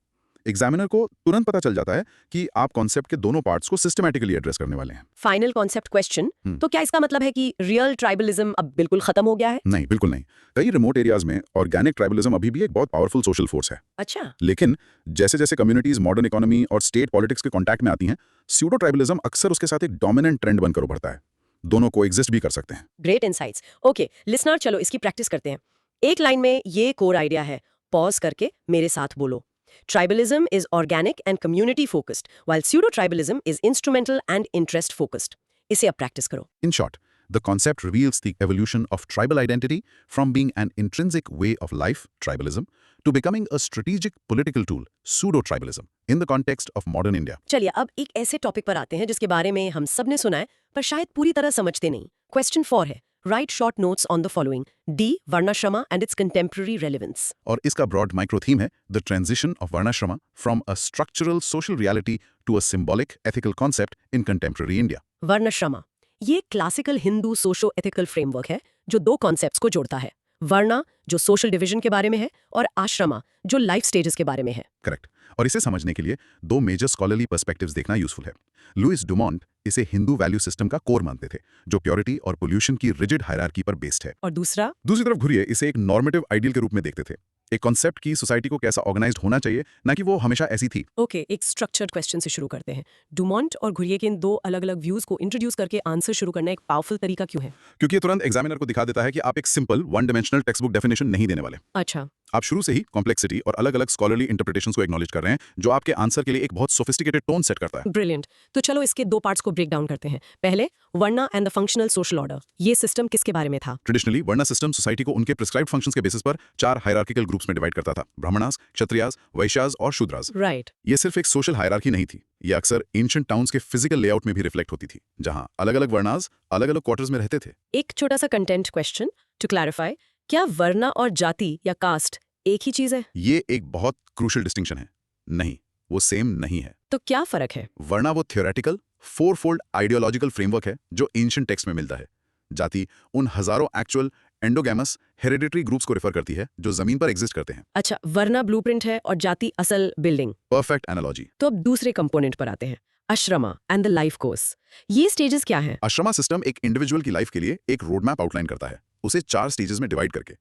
एग्जामिनर को तुरंत पता चल जाता है कि आप कॉन्सेप्ट के दोनों पार्ट्स को सिस्टमैटिकली एड्रेस करने वाले हैं। फाइनल कॉन्सेप्ट क्वेश्चन, तो क्या इसका मतलब है कि रियल ट्राइबलिज्म अब बिल्कुल खत्म हो गया है? नहीं, बिल्कुल नहीं। कई रिमोट एरियाज में ऑर्गेनिक ट्राइबलिज्म अभी भी एक बहुत पावरफुल सोशल फोर्स है। अच्छा। लेकिन जैसे जैसे कम्युनिटीज मॉडर्न इकोनॉमी और स्टेट पॉलिटिक्स के कांटेक्ट में आती हैं, स्यूडो ट्राइबलिज्म अक्सर उसके साथ एक डोमिनेंट ट्रेंड बनकर उभरता है। दोनों को एग्जिस्ट भी कर सकते हैं। Great insights. ओके लिसनर, चलो इसकी प्रैक्टिस करते हैं। एक लाइन में ये कोर आइडिया है, पॉज करके मेरे साथ बोलो। Tribalism is organic and community focused, while pseudo-tribalism is instrumental and interest focused. इसे अब प्रैक्टिस करो। In short, the concept reveals the evolution of tribal identity from being an intrinsic way of life, tribalism, to becoming a strategic political tool, pseudo-tribalism, in the context of modern India. चलिए अब एक ऐसे topic पर आते हैं जिसके बारे में हम सब ने सुना है पर शायद पूरी तरह समझते नहीं। क्वेश्चन 4 है, write short notes on the following, D varnashrama and its contemporary relevance. और इसका ब्रॉड माइक्रो थीम है the transition of varnashrama from a structural social reality to a symbolic ethical concept in contemporary India. Varnashrama ये classical Hindu socio ethical framework है जो दो concepts को जोड़ता है। वर्णा जो सोशल डिवीजन के बारे में है और आश्रमा जो लाइफ स्टेजेस के बारे में है। करेक्ट। और इसे समझने के लिए दो मेजर स्कॉलरली पर्सपेक्टिव्स देखना यूजफुल है। लुइस डुमॉन्ट इसे हिंदू वैल्यू सिस्टम का कोर मानते थे, जो प्योरिटी और पोल्यूशन की रिजिड हायरार्की पर बेस्ड है। और दूसरी तरफ घुरिए इसे एक नॉर्मेटिव आइडियल के रूप में देखते थे, एक कॉन्सेप्ट की सोसाइटी को कैसा ऑर्गेनाइज्ड होना चाहिए, ना कि वो हमेशा ऐसी थी। ओके, एक स्ट्रक्चर्ड क्वेश्चन से शुरू करते हैं। डुमॉन्ट और घुरिए के इन दो अलग अलग व्यूज को इंट्रोड्यूस करके आंसर शुरू करना एक पावरफुल तरीका क्यों है? क्योंकि ये तुरंत एग्जामिनर को दिखा देता है कि आप एक simple one dimensional text book definition नहीं देने वाले। अच्छा। आप शुरू से ही कॉम्प्लेक्सिटी और अलग अलग स्कॉलरली इंटरप्रिटेशंस को एक्नॉलेज कर रहे हैं, जो आपके आंसर के लिए एक बहुत सोफिस्टिकेटेड टोन सेट करता है। ब्रिलियंट। तो चलो इसके दो पार्ट्स को ब्रेक डाउन करते हैं। पहले varna and the functional social order. ये सिस्टम किसके बारे में था? ट्रेडिशनली वर्णा सिस्टम सोसाइटी को उनके प्रिस्क्राइब्ड फंक्शंस के बेसिस पर 4 हायरार्किकल ग्रुप्स में डिवाइड करता था, ब्राह्मणास, क्षत्रियास, वैश्यास और शूद्रास। राइट। ये सिर्फ एक सोशल हायरार्की नहीं थी, ये अक्सर एंशिएंट टाउन्स के फिजिकल लेआउट में भी रिफ्लेक्ट होती थी, जहां अलग अलग वर्णास अलग अलग क्वार्टर्स में रहते थे। एक छोटा सा कंटेंट क्वेश्चन टू क्लैरिफाई, क्या वर्णा और जाति या कास्ट एक ही चीज है? ये एक बहुत क्रूशियल डिस्टिंक्शन है। नहीं, वो सेम नहीं है। तो क्या फर्क है? वर्णा वो थ्योरेटिकल फोरफोल्ड आइडियोलॉजिकल फ्रेमवर्क है जो एंशिएंट टेक्स्ट में मिलता है। जाति उन हजारों एक्चुअल एंडोगैमस हेरिडिटरी ग्रुप्स को रेफर करती है जो जमीन पर एग्जिस्ट करते हैं। अच्छा, वर्णा ब्लूप्रिंट है और जाति असल बिल्डिंग। Perfect analogy. तो अब दूसरे कंपोनेंट पर आते हैं, आश्रमा एंड द लाइफ कोर्स। ये स्टेजेस क्या हैं? आश्रमा सिस्टम एक इंडिविजुअल की लाइफ के लिए एक रोड मैप आउटलाइन करता है, उसे 4 स्टेजेस में डिवाइड करके।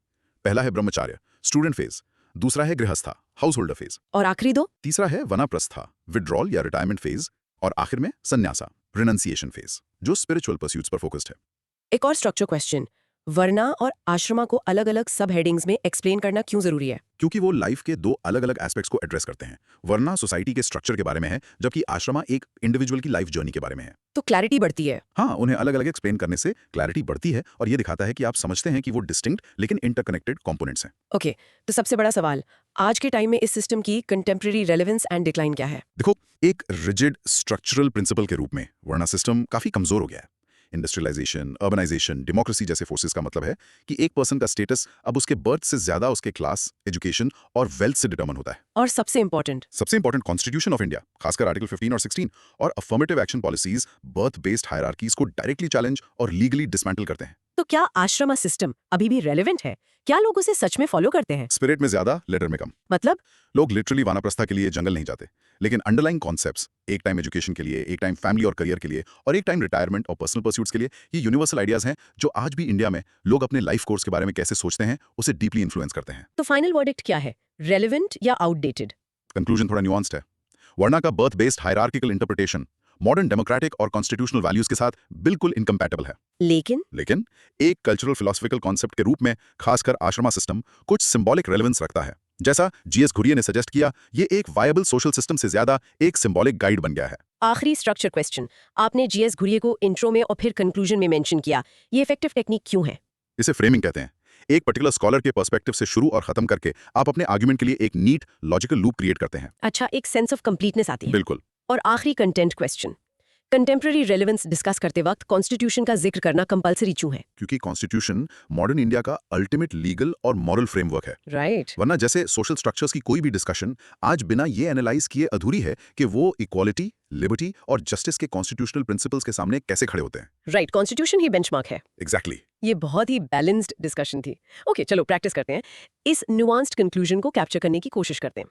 पहला है ब्रह्मचार्य, स्टूडेंट फेज। दूसरा है गृहस्था, हाउस होल्डर फेज। और आखिरी दो? तीसरा है वनाप्रस्था, विड्रॉल या रिटायरमेंट फेज। और आखिर में संन्यासा, रिनंसिएशन फेज, जो स्पिरिचुअल परस्यूट्स पर फोकस्ड है। एक और स्ट्रक्चर क्वेश्चन, वर्णा और आश्रमा को अलग अलग सब हेडिंग्स में एक्सप्लेन करना क्यों जरूरी है? क्योंकि वो लाइफ के 2 अलग अलग एस्पेक्ट्स को एड्रेस करते हैं। वर्णा सोसाइटी के स्ट्रक्चर के बारे में है, जबकि आश्रमा एक इंडिविजुअल की लाइफ जर्नी के बारे में है। तो क्लैरिटी बढ़ती है। हाँ, उन्हें अलग अलग एक्सप्लेन करने से क्लैरिटी बढ़ती है और ये दिखाता है कि आप समझते हैं कि वो डिस्टिंक्ट लेकिन इंटरकनेक्टेड कंपोनेंट्स हैं। ओके, तो सबसे बड़ा सवाल, आज के टाइम में इस सिस्टम की कंटेम्पररी रेलेवेंस एंड डिक्लाइन क्या है? देखो, एक रिजिड स्ट्रक्चरल प्रिंसिपल के रूप में वर्णा सिस्टम काफी कमजोर हो गया है। इंडस्ट्रियलाइजेशन, अर्बनाइजेशन, डेमोक्रेसी जैसे फोर्सेस का मतलब है कि एक पर्सन का स्टेटस अब उसके बर्थ से ज्यादा उसके क्लास, एजुकेशन और वेल्थ से डिटर्मिन होता है। और सबसे इंपॉर्टेंट कॉन्स्टिट्यूशन ऑफ इंडिया, खासकर आर्टिकल 15 और 16 और affirmative action policies birth based hierarchies को डायरेक्टली चैलेंज और लीगली डिसमेंटल करते हैं। तो क्या आश्रमा सिस्टम अभी भी रेलेवेंट है? क्या लोग उसे सच में फॉलो करते हैं? स्पिरिट में ज्यादा, लेटर में कम। मतलब लोग लिटरली वानाप्रस्था के लिए जंगल नहीं जाते, लेकिन अंडरलाइंग कॉन्सेप्ट्स, एक टाइम एजुकेशन के लिए, एक टाइम फैमिली और करियर के लिए, और एक टाइम रिटायरमेंट और पर्सनल परस्यूट्स के लिए, ये यूनिवर्सल आइडियाज हैं जो आज भी इंडिया में लोग अपने लाइफ कोर्स के बारे में कैसे सोचते हैं उसे डीपली इन्फ्लुएंस करते हैं। तो फाइनल वर्डिक्ट क्या है, रेलेवेंट या आउटडेटेड? कंक्लूजन थोड़ा न्यूआंस्ड है। वर्ना का birth based hierarchical interpretation modern democratic और कॉन्स्टिट्यूशनल वैल्यूज के साथ बिल्कुल इनकम्पैटिबल है। लेकिन एक कल्चरल फिलोसफिकल कॉन्सेप्ट के रूप में खासकर आश्रमा सिस्टम कुछ सिंबॉलिक रेलेवेंस रखता है। जैसा जीएस घुरिये ने सजेस्ट किया, ये एक वायबल सोशल सिस्टम से ज्यादा एक सिंबॉलिक गाइड बन गया है। आखिरी स्ट्रक्चर क्वेश्चन, आपने जीएस घुरिये को इंट्रो में और फिर कंक्लूजन में मेंशन किया, ये इफेक्टिव टेक्निक क्यों है? इसे फ्रेमिंग कहते हैं। एक पर्टिकुलर स्कॉलर के पर्सपेक्टिव से शुरू और खत्म करके आप अपने आर्गुमेंट के लिए एक नीट लॉजिकल लूप क्रिएट करते हैं। अच्छा, एक सेंस ऑफ कंप्लीटनेस आती है। बिल्कुल। और आखिरी content question, contemporary relevance discuss करते वक्त कॉन्स्टिट्यूशन का जिक्र करना कंपलसरी क्यों है? क्योंकि कॉन्स्टिट्यूशन मॉडर्न इंडिया का अल्टीमेट लीगल और मॉरल फ्रेमवर्क है। राइट। वरना जैसे सोशल स्ट्रक्चर्स की कोई भी डिस्कशन आज बिना ये एनालाइज किए अधूरी है कि वो इक्वालिटी, लिबर्टी और जस्टिस के कॉन्स्टिट्यूशनल प्रिंसिपल्स के सामने कैसे खड़े होते हैं। राइट, कॉन्स्टिट्यूशन ही बेंचमार्क है। एग्जैक्टली। ये बहुत ही बैलेंस्ड डिस्कशन थी। ओके, चलो प्रैक्टिस करते हैं। इस नुआंस्ड कंक्लूजन को कैप्चर करने की कोशिश करते हैं।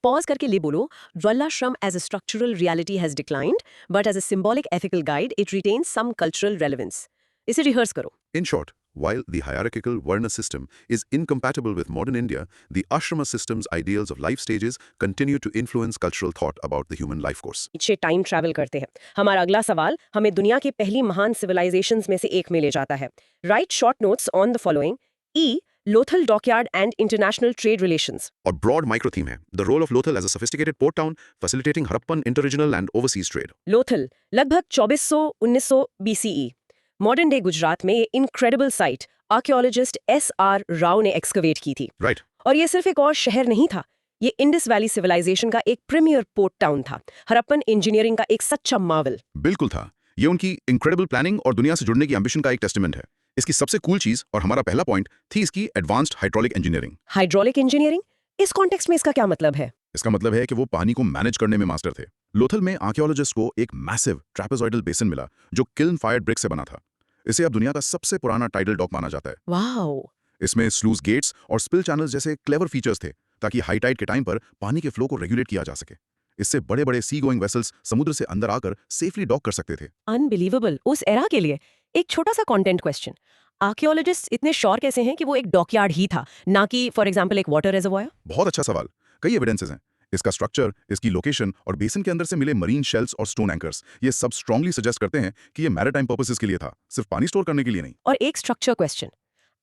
पॉज करके ले बोलो, varnashrama as a structural reality has declined, but as a symbolic ethical guide it retains some cultural relevance. इसे रिहर्स करो। In short, while the hierarchical Varna system is incompatible with modern India, the ashrama system's ideals of life stages continue to influence cultural thought about the human life course. पीछे time travel करते हैं। हमारा अगला सवाल हमें दुनिया के पहली महान सिविलाइजेशंस में से एक में ले जाता है। Write short notes on the following. E, Lothal dockyard and international trade relations. और broad micro theme है the role of Lothal as a sophisticated port town facilitating Harappan interregional and overseas trade. Lothal लगभग 2400-1900 BCE। मॉडर्न डे गुजरात में ये incredible site archaeologist SR. Rao ने excavate की थी। Right. और ये सिर्फ एक और शहर नहीं था, ये इंडस वैली सिविलाइजेशन का एक प्रीमियर पोर्ट टाउन था, हड़प्पन इंजीनियरिंग का एक सच्चा मार्वल। बिल्कुल था। ये उनकी incredible planning और दुनिया से जुड़ने की एम्बिशन का एक टेस्टामेंट है। इसकी सबसे कूल चीज और हमारा पहला पॉइंट थी इसकी advanced hydraulic engineering. Hydraulic engineering, इस कॉन्टेक्स्ट में इसका क्या मतलब है? इसका मतलब है कि वो पानी को मैनेज करने में मास्टर थे। लोथल में आर्कियोलॉजिस्ट को एक मैसिव ट्रैपेजॉइडल बेसिन मिला जो किल्न फायर्ड ब्रिक से बना था। इसे अब दुनिया का सबसे पुराना टाइडल डॉक माना जाता है। वाओ! इसमें स्लूज गेट्स और स्पिल चैनल्स जैसे क्लेवर फीचर्स थे ताकि हाई टाइड के टाइम पर पानी के फ्लो को रेगुलेट किया जा सके। इससे बड़े बड़े सी गोइंग वेसल्स समुद्र से अंदर आकर सेफली डॉक कर सकते थे। अनबिलीवेबल, उस एरा के लिए। एक छोटा सा कंटेंट क्वेश्चन, आर्कियोलॉजिस्ट इतने श्योर कैसे हैं कि वो एक डॉकयार्ड ही था, ना कि फॉर एग्जांपल एक वाटर रिजर्वॉयर? बहुत अच्छा सवाल। कई एविडेंसेस हैं। इसका स्ट्रक्चर, इसकी लोकेशन और बेसिन के अंदर से मिले मरीन शेल्स और स्टोन एंकर्स, ये सब स्ट्रांगली सजेस्ट करते हैं कि ये मैरीटाइम पर्पसेस के लिए था, सिर्फ पानी स्टोर करने के लिए नहीं। और एक स्ट्रक्चर क्वेश्चन,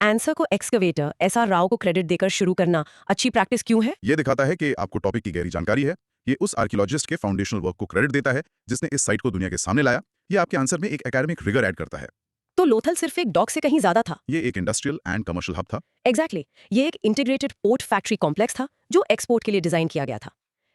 आंसर को एक्सकवेटर एस.आर. राव को क्रेडिट देकर शुरू करना अच्छी प्रैक्टिस क्यों है? ये दिखाता है कि आपको टॉपिक की गहरी जानकारी है। ये उस आर्कियोलॉजिस्ट के फाउंडेशनल वर्क को क्रेडिट देता है जिसने इस साइट को दुनिया के सामने लाया। ये आपके आंसर में एक एकेडमिक रिगर ऐड करता है। तो लोथल सिर्फ एक डॉक से कहीं ज्यादा था। ये एक इंडस्ट्रियल एंड कमर्शियल हब था। एग्जैक्टली, ये एक इंटीग्रेटेड पोर्ट फैक्ट्री कॉम्प्लेक्स था जो एक्सपोर्ट के लिए डिजाइन किया गया था।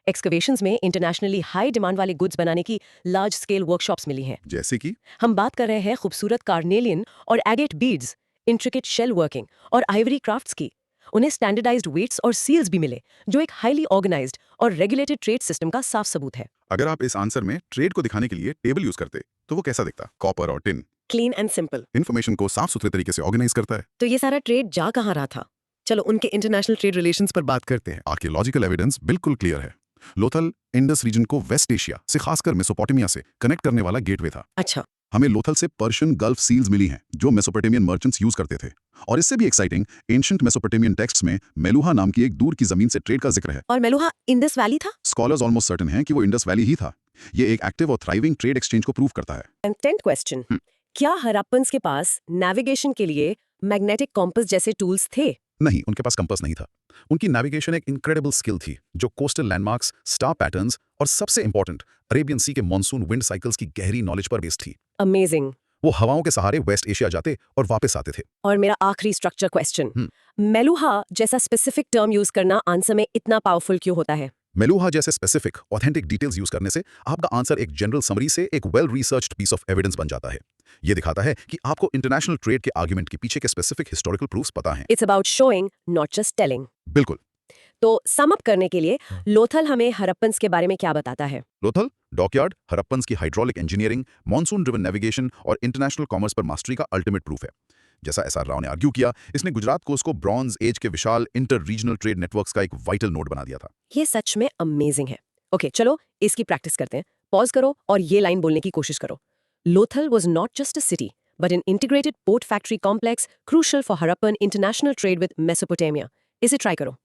एक्सकवेशंस में इंटरनेशनली हाई डिमांड वाले गुड्स बनाने की लार्ज स्केल वर्कशॉप्स मिली हैं। जैसे कि हम बात कर रहे हैं खूबसूरत कार्नेलियन और agate beads, intricate shell working और आइवरी क्राफ्ट्स की। उन्हें स्टैंडर्डाइज्ड वेट्स और सील्स भी मिले जो एक हाईली ऑर्गेनाइज्ड और रेगुलेटेड ट्रेड सिस्टम का साफ सबूत है। अगर आप इस आंसर में ट्रेड को दिखाने के लिए टेबल यूज करते तो वो कैसा दिखता? कॉपर और tin clean and simple, information को साफ सुथरे तरीके से ऑर्गेनाइज करता है। तो ये सारा ट्रेड जा कहाँ रहा था? चलो उनके इंटरनेशनल ट्रेड रिलेशंस पर बात करते हैं। आर्कियोलॉजिकल एविडेंस बिल्कुल क्लियर है। लोथल इंडस रीजन को वेस्ट एशिया से खासकर मेसोपोटामिया से कनेक्ट करने वाला गेटवे था। अच्छा, हमें लोथल से पर्शियन गल्फ सील्स मिली हैं जो मेसोपोटामियन मर्चेंट्स यूज करते थे। और इससे भी एक्साइटिंग, एंशिएंट मेसोपोटामियन टेक्स्ट्स में मेलुहा नाम की एक दूर की जमीन से ट्रेड का जिक्र है। और मेलुहा इंडस वैली था? स्कॉलर्स ऑलमोस्ट सर्टेन हैं कि वो इंडस वैली ही था। ये एक एक्टिव और थ्राइविंग ट्रेड एक्सचेंज को प्रूव करता है। कंटेंट क्वेश्चन, क्या हड़प्पन्स के पास नेविगेशन के लिए मैग्नेटिक कॉम्पास जैसे टूल्स थे? नहीं, उनके पास कंपास नहीं था। उनकी नेविगेशन एक इनक्रेडिबल स्किल थी जो कोस्टल लैंडमार्क्स, स्टार पैटर्न्स और सबसे इंपॉर्टेंट अरेबियन सी के मॉनसून विंड साइकिल्स की गहरी नॉलेज पर बेस्ड थी। अमेजिंग। वो हवाओं के सहारे वेस्ट एशिया जाते और वापस आते थे। और मेरा आखिरी स्ट्रक्चर क्वेश्चन, मेलुहा जैसा स्पेसिफिक टर्म यूज करना आंसर में इतना पावरफुल क्यों होता है? मेलुहा जैसे स्पेसिफिक ऑथेंटिक डिटेल्स यूज करने से आपका आंसर एक जनरल समरी से एक well researched piece of evidence बन जाता है। ये दिखाता है कि आपको इंटरनेशनल ट्रेड के आर्गुमेंट के पीछे के स्पेसिफिक हिस्टोरिकल प्रूफ्स पता हैं। It's about showing not just telling. बिल्कुल। तो सम अप करने के लिए लोथल हमें हड़प्पन्स के बारे में क्या बताता है? लोथल डॉकयार्ड हड़प्पन्स की hydraulic engineering, monsoon driven navigation और इंटरनेशनल कॉमर्स पर मास्टरी का अल्टीमेट प्रूफ है। जैसा एस.आर. राव ने आर्ग्यू किया, इसने गुजरात को उसको ब्रॉन्ज एज के विशाल इंटर रीजनल ट्रेड नेटवर्क्स का एक वाइटल नोड बना दिया था। ये सच में अमेजिंग है। ओके चलो इसकी प्रैक्टिस करते हैं। पॉज करो और ये लाइन बोलने की कोशिश करो। Lothal was not just a city, but an integrated port factory complex crucial for Harappan international trade with Mesopotamia. इसे ट्राई करो।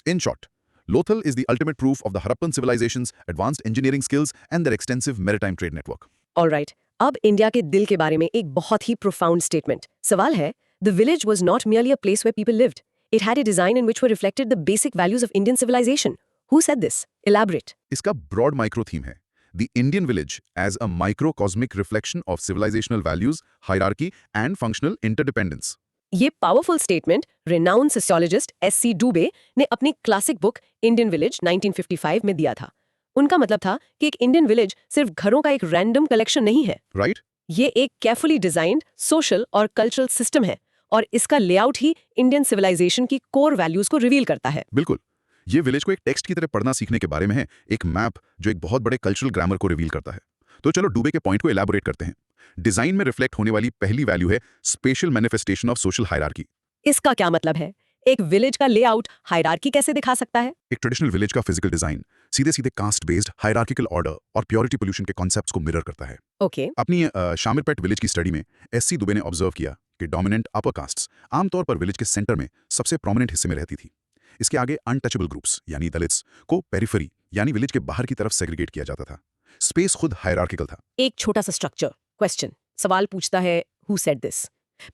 In short, Lothal is the ultimate proof of the Harappan civilization's advanced engineering skills and their extensive maritime trade network. Alright, अब India के दिल के बारे में एक बहुत ही प्रोफाउंड स्टेटमेंट। सवाल है, the village was not merely a place where people lived. It had a design in which were reflected the basic values of Indian civilization. Who said this? Elaborate. इसका broad micro theme है The Indian village as a microcosmic reflection of civilizational values, hierarchy and functional interdependence. ये powerful statement renowned sociologist S.C. डूबे ने अपनी classic book Indian village 1955 में दिया था। उनका मतलब था कि एक इंडियन विलेज सिर्फ घरों का एक रैंडम कलेक्शन नहीं है। Right? ये एक केयरफुली डिजाइंड सोशल और कल्चरल सिस्टम है और इसका लेआउट ही इंडियन सिविलाइजेशन की कोर वैल्यूज को रिवील करता है। बिल्कुल। ये विलेज को एक टेक्स्ट की तरह पढ़ना सीखने के बारे में है, एक मैप जो एक बहुत बड़े कल्चरल ग्रामर को रिवील करता है। तो चलो डूबे के पॉइंट को एलैबोरेट करते हैं। डिजाइन में रिफ्लेक्ट होने वाली पहली वैल्यू है special manifestation of social hierarchy. इसका क्या मतलब है? एक विलेज का लेआउट हायरार्की कैसे दिखा सकता है? एक ट्रेडिशनल विलेज का फिजिकल डिजाइन सीधे सीधे कास्ट बेस्ड हायरार्किकल ऑर्डर और प्योरिटी पोल्यूशन के कॉन्सेप्ट्स को मिरर करता है। ओके अपनी शामिरपेट विलेज की स्टडी में एससी दुबे ने ऑब्जर्व किया कि डोमिनेंट अपर कास्ट्स आमतौर पर विलेज के सेंटर में सबसे प्रोमिनेंट हिस्से में रहती थी। इसके आगे अनटचेबल ग्रुप्स यानी दलित्स को पेरिफेरी यानी विलेज के बाहर की तरफ सेग्रीगेट किया जाता था। स्पेस खुद हायरार्किकल था। एक छोटा सा स्ट्रक्चर क्वेश्चन सवाल पूछता है हु सेड दिस।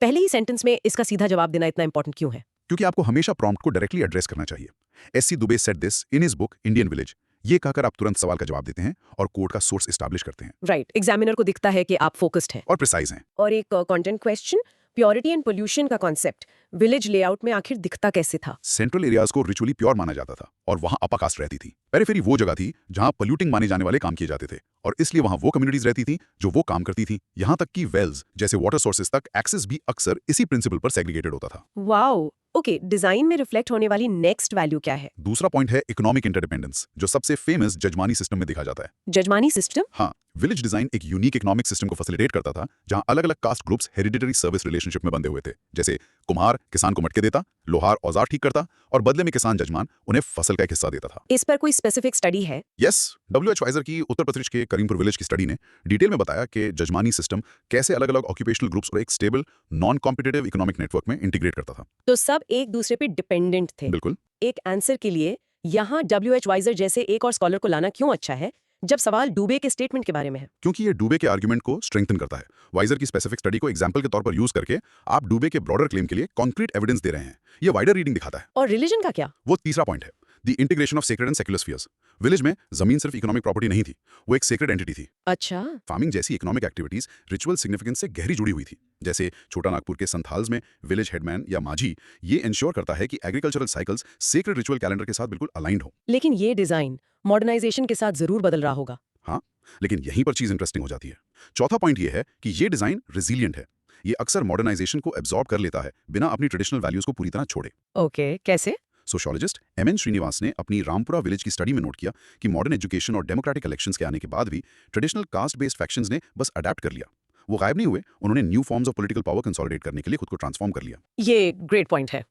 पहले ही सेंटेंस में इसका सीधा जवाब देना इतना इंपॉर्टेंट क्यों है? क्योंकि आपको हमेशा प्रॉम्प्ट को डायरेक्टली एड्रेस करना चाहिए। SC Dubey said this in his book Indian village. ये कहकर आप तुरंत सवाल का जवाब देते हैं और कोड का सोर्स एस्टैब्लिश करते हैं। राइट, एग्जामिनर को दिखता है कि आप फोकस्ड हैं। और प्रिसाइज हैं। और एक content question, purity and pollution का कॉन्सेप्ट विलेज लेआउट में आखिर दिखता कैसे था? सेंट्रल एरियाज को रिचुअली प्योर माना जाता था और वहां अपर कास्ट रहती थी। पेरिफेरी वो जगह थी जहां पोल्यूटिंग माने जाने वाले काम किए जाते थे और इसलिए वहां वो कम्युनिटीज रहती थी जो वो काम करती थी। यहां तक कि वेल्स जैसे वाटर सोर्सेज तक एक्सेस भी अक्सर इसी प्रिंसिपल पर सेग्रीगेटेड होता था। वाओ, ओके, डिजाइन में रिफ्लेक्ट होने वाली नेक्स्ट वैल्यू क्या है? दूसरा पॉइंट है इकोनॉमिक इंटरडिपेंडेंस, जो सबसे फेमस जजमानी सिस्टम में देखा जाता है। जजमानी सिस्टम? हाँ, विलेज डिजाइन एक यूनिक इकोनॉमिक सिस्टम को फैसिलिटेट करता था जहां अलग अलग caste groups hereditary service relationship में बंधे हुए थे। जैसे कुम्हार किसान को मटके देता, लोहार औजार ठीक करता और बदले में किसान जजमान उन्हें फसल का एक हिस्सा देता था। इस पर कोई स्पेसिफिक स्टडी है? Yes, W.H. वाइजर की उत्तर प्रदेश के करीमपुर विलेज की स्टडी ने डिटेल में बताया कि जजमानी सिस्टम कैसे अलग अलग ऑक्यूपेशनल ग्रुप्स और एक stable non competitive economic network में इंटीग्रेट करता था। तो सब एक दूसरे पे डिपेंडेंट थे। बिल्कुल। एक आंसर के लिए यहाँ W.H. वाइजर जैसे एक और स्कॉलर को लाना क्यों अच्छा है जब सवाल डूबे के स्टेटमेंट के बारे में है? क्योंकि ये डूबे के आर्गुमेंट को स्ट्रेंथन करता है। वाइजर की स्पेसिफिक स्टडी को एग्जांपल के तौर पर यूज करके आप डूबे के ब्रॉडर क्लेम के लिए कॉन्क्रीट एविडेंस दे रहे हैं। ये वाइडर रीडिंग दिखाता है। और रिलीजन का क्या? वो तीसरा पॉइंट है, the integration of sacred and secular spheres. Village में जमीन सिर्फ इकोनॉमिक प्रॉपर्टी नहीं थी, वो एक सेक्रेड एंटिटी थी। अच्छा, फार्मिंग जैसी इकोनॉमिक एक्टिविटीज रिचुअल सिग्निफिकेंस से गहरी जुड़ी हुई थी। जैसे छोटा नागपुर के संथाल्स में विलेज हेडमैन या माझी ये इंश्योर करता है कि agricultural cycles sacred ritual calendar के साथ बिल्कुल अलाइंड हो। लेकिन ये डिजाइन मॉडर्नाइजेशन के साथ जरूर बदल रहा होगा। हाँ, लेकिन यहीं पर चीज इंटरेस्टिंग हो जाती है। चौथा पॉइंट ये है कि ये डिजाइन रिजिलियंट है। ये अक्सर मॉडर्नाइजेशन को एब्जॉर्ब कर लेता है बिना अपनी ट्रेडिशनल वैल्यूज को पूरी तरह छोड़े। ओके, कैसे? Sociologist M.N. श्रीनिवास ने अपनी रामपुरा विलेज की स्टडी में नोट किया कि मॉडर्न एजुकेशन और डेमोक्रेटिक इलेक्शंस के आने के बाद भी ट्रेडिशनल कास्ट बेस्ड फैक्शंस ने बस अडेप्ट कर लिया। वो गायब नहीं हुए, उन्होंने new forms of political power consolidate करने के लिए खुद को ट्रांसफॉर्म कर लिया। ये ग्रेट पॉइंट है।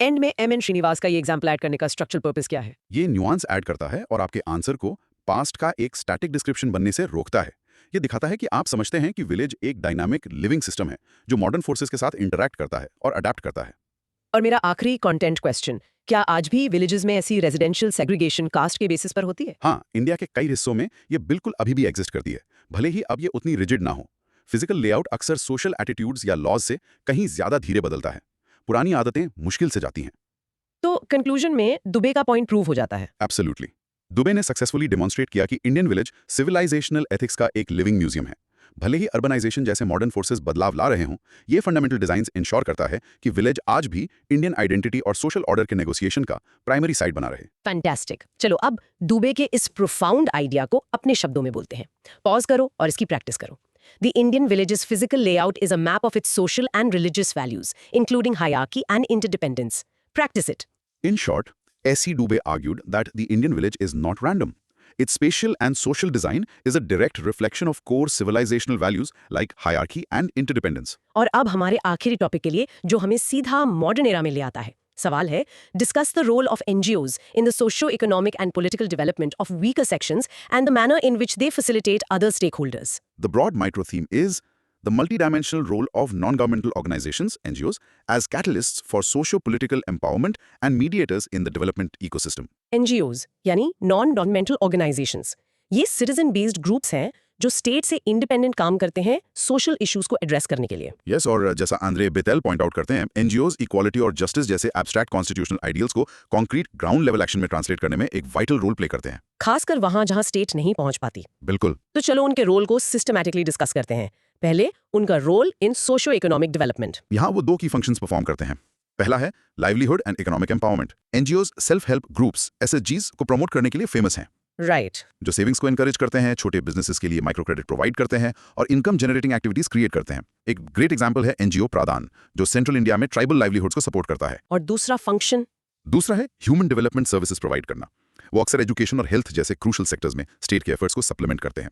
एंड में M.N. श्रीनिवास का ये एग्जाम्पल ऐड करने का स्ट्रक्चरल पर्पस क्या है? ये न्यूआंस ऐड करता है और आपके आंसर को पास्ट का एक स्टैटिक डिस्क्रिप्शन बनने से रोकता है। ये दिखाता है कि आप समझते हैं कि विलेज एक डायनामिक लिविंग सिस्टम है जो मॉडर्न फोर्सेस के साथ इंटरैक्ट करता है और अडेप्ट करता है। और मेरा आखिरी कंटेंट क्वेश्चन, क्या आज भी विलेजेस में ऐसी रेजिडेंशियल सेग्रीगेशन कास्ट के बेसिस पर होती है? हाँ, इंडिया के कई हिस्सों में ये बिल्कुल अभी भी एग्जिस्ट करती है, भले ही अब ये उतनी रिजिड ना हो। फिजिकल लेआउट अक्सर सोशल एटीट्यूड्स या लॉज से कहीं ज्यादा धीरे बदलता है। पुरानी आदतें मुश्किल से जाती हैं। तो कंक्लूजन में दुबे का पॉइंट प्रूव हो जाता है। एब्सोल्युटली। दुबे ने सक्सेसफुली डेमोन्स्ट्रेट किया कि इंडियन विलेज सिविलाइजेशनल एथिक्स का एक लिविंग म्यूजियम है। भले ही अर्बनाइजेशन जैसे मॉडर्न फोर्सेस बदलाव ला रहे हों, ये फंडामेंटल डिजाइन्स इंश्योर करता है कि विलेज आज भी इंडियन आइडेंटिटी और सोशल ऑर्डर के नेगोशिएशन का प्राइमरी साइड बना रहे। फैंटास्टिक। चलो अब दुबे के इस प्रोफाउंड आइडिया को अपने शब्दों में बोलते हैं। पॉज करो और इसकी प्रैक्टिस करो। The Indian village's physical layout is a map of its social and religious values, including hierarchy and interdependence. Practice it. In short, S.C. Dubé argued that the Indian village is not random. Its spatial and social design is a direct reflection of core civilizational values like hierarchy and interdependence. और अब हमारे आखिरी topic के लिए जो हमें सीधा modern era में ले आता है, सवाल है, discuss the role of NGOs in the socio-economic and political development of weaker sections and the manner in which they facilitate other stakeholders. The broad micro theme is the multidimensional role of non-governmental organizations, NGOs, as catalysts for socio-political empowerment and mediators in the development ecosystem. NGOs यानी non-governmental organizations, ये citizen based groups हैं जो state से independent काम करते हैं social issues को address करने के लिए। Yes, और जैसा आंद्रे बेतेल पॉइंट आउट करते हैं, NGOs इक्वालिटी और जस्टिस जैसे एब्स्ट्रैक्ट कॉन्स्टिट्यूशनल आइडियल्स को कॉन्क्रीट ग्राउंड लेवल एक्शन में ट्रांसलेट करने में एक वाइटल रोल प्ले करते हैं, खासकर वहां जहां स्टेट नहीं पहुंच पाती। बिल्कुल। तो चलो उनके रोल को सिस्टमैटिकली डिस्कस करते हैं। पहले उनका role in socio economic development. यहाँ वो दो की फंक्शंस परफॉर्म करते हैं। पहला है livelihood and economic empowerment. NGOs self help groups SHGs को प्रमोट करने के लिए फेमस हैं, राइट, जो सेविंग्स को एनकरेज करते हैं, छोटे बिजनेसेस के लिए माइक्रो क्रेडिट प्रोवाइड करते हैं और इनकम जनरेटिंग एक्टिविटीज क्रिएट करते हैं। एक ग्रेट एग्जांपल है NGO प्रादान, जो सेंट्रल इंडिया में ट्राइबल लाइवलीहुड्स को सपोर्ट करता है। और दूसरा फंक्शन? दूसरा है ह्यूमन डेवलपमेंट सर्विसेज प्रोवाइड करना। वो अक्सर एजुकेशन और हेल्थ जैसे क्रूशल सेक्टर्स में स्टेट के एफर्ट्स को सप्लीमेंट करते हैं।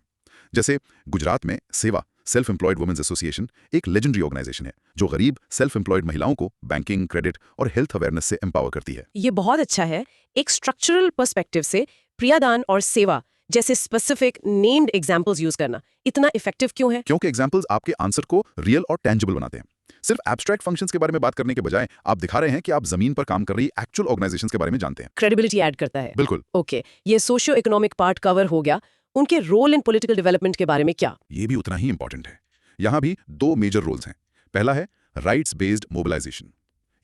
जैसे गुजरात में सेवा सेल्फ एम्प्लॉयड वुमेन्स एसोसिएशन एक लेजेंडरी ऑर्गेनाइजेशन है जो गरीब सेल्फ एम्प्लॉयड महिलाओं को बैंकिंग, क्रेडिट और हेल्थ अवेयरनेस से एम्पावर करती है। ये बहुत अच्छा है। एक स्ट्रक्चरल पर्सपेक्टिव से प्रियादान और सेवा जैसे स्पेसिफिक नेम्ड एग्जांपल्स यूज करना इतना इफेक्टिव क्यों है? क्योंकि एग्जांपल्स आपके आंसर को रियल और टेंजिबल बनाते हैं। सिर्फ एब्स्ट्रैक्ट फंक्शंस के बारे में बात करने के बजाय आप दिखा रहे हैं कि आप जमीन पर काम कर रही एक्चुअल ऑर्गेनाइजेशंस के बारे में जानते हैं। क्रेडिबिलिटी ऐड करता है। बिल्कुल। ओके, ये सोशियो इकोनॉमिक पार्ट कवर हो गया। उनके रोल इन पॉलिटिकल डेवलपमेंट के बारे में क्या? ये भी उतना ही इंपॉर्टेंट है। यहाँ भी दो मेजर रोल्स हैं। पहला है राइट्स बेस्ड मोबिलाइजेशन।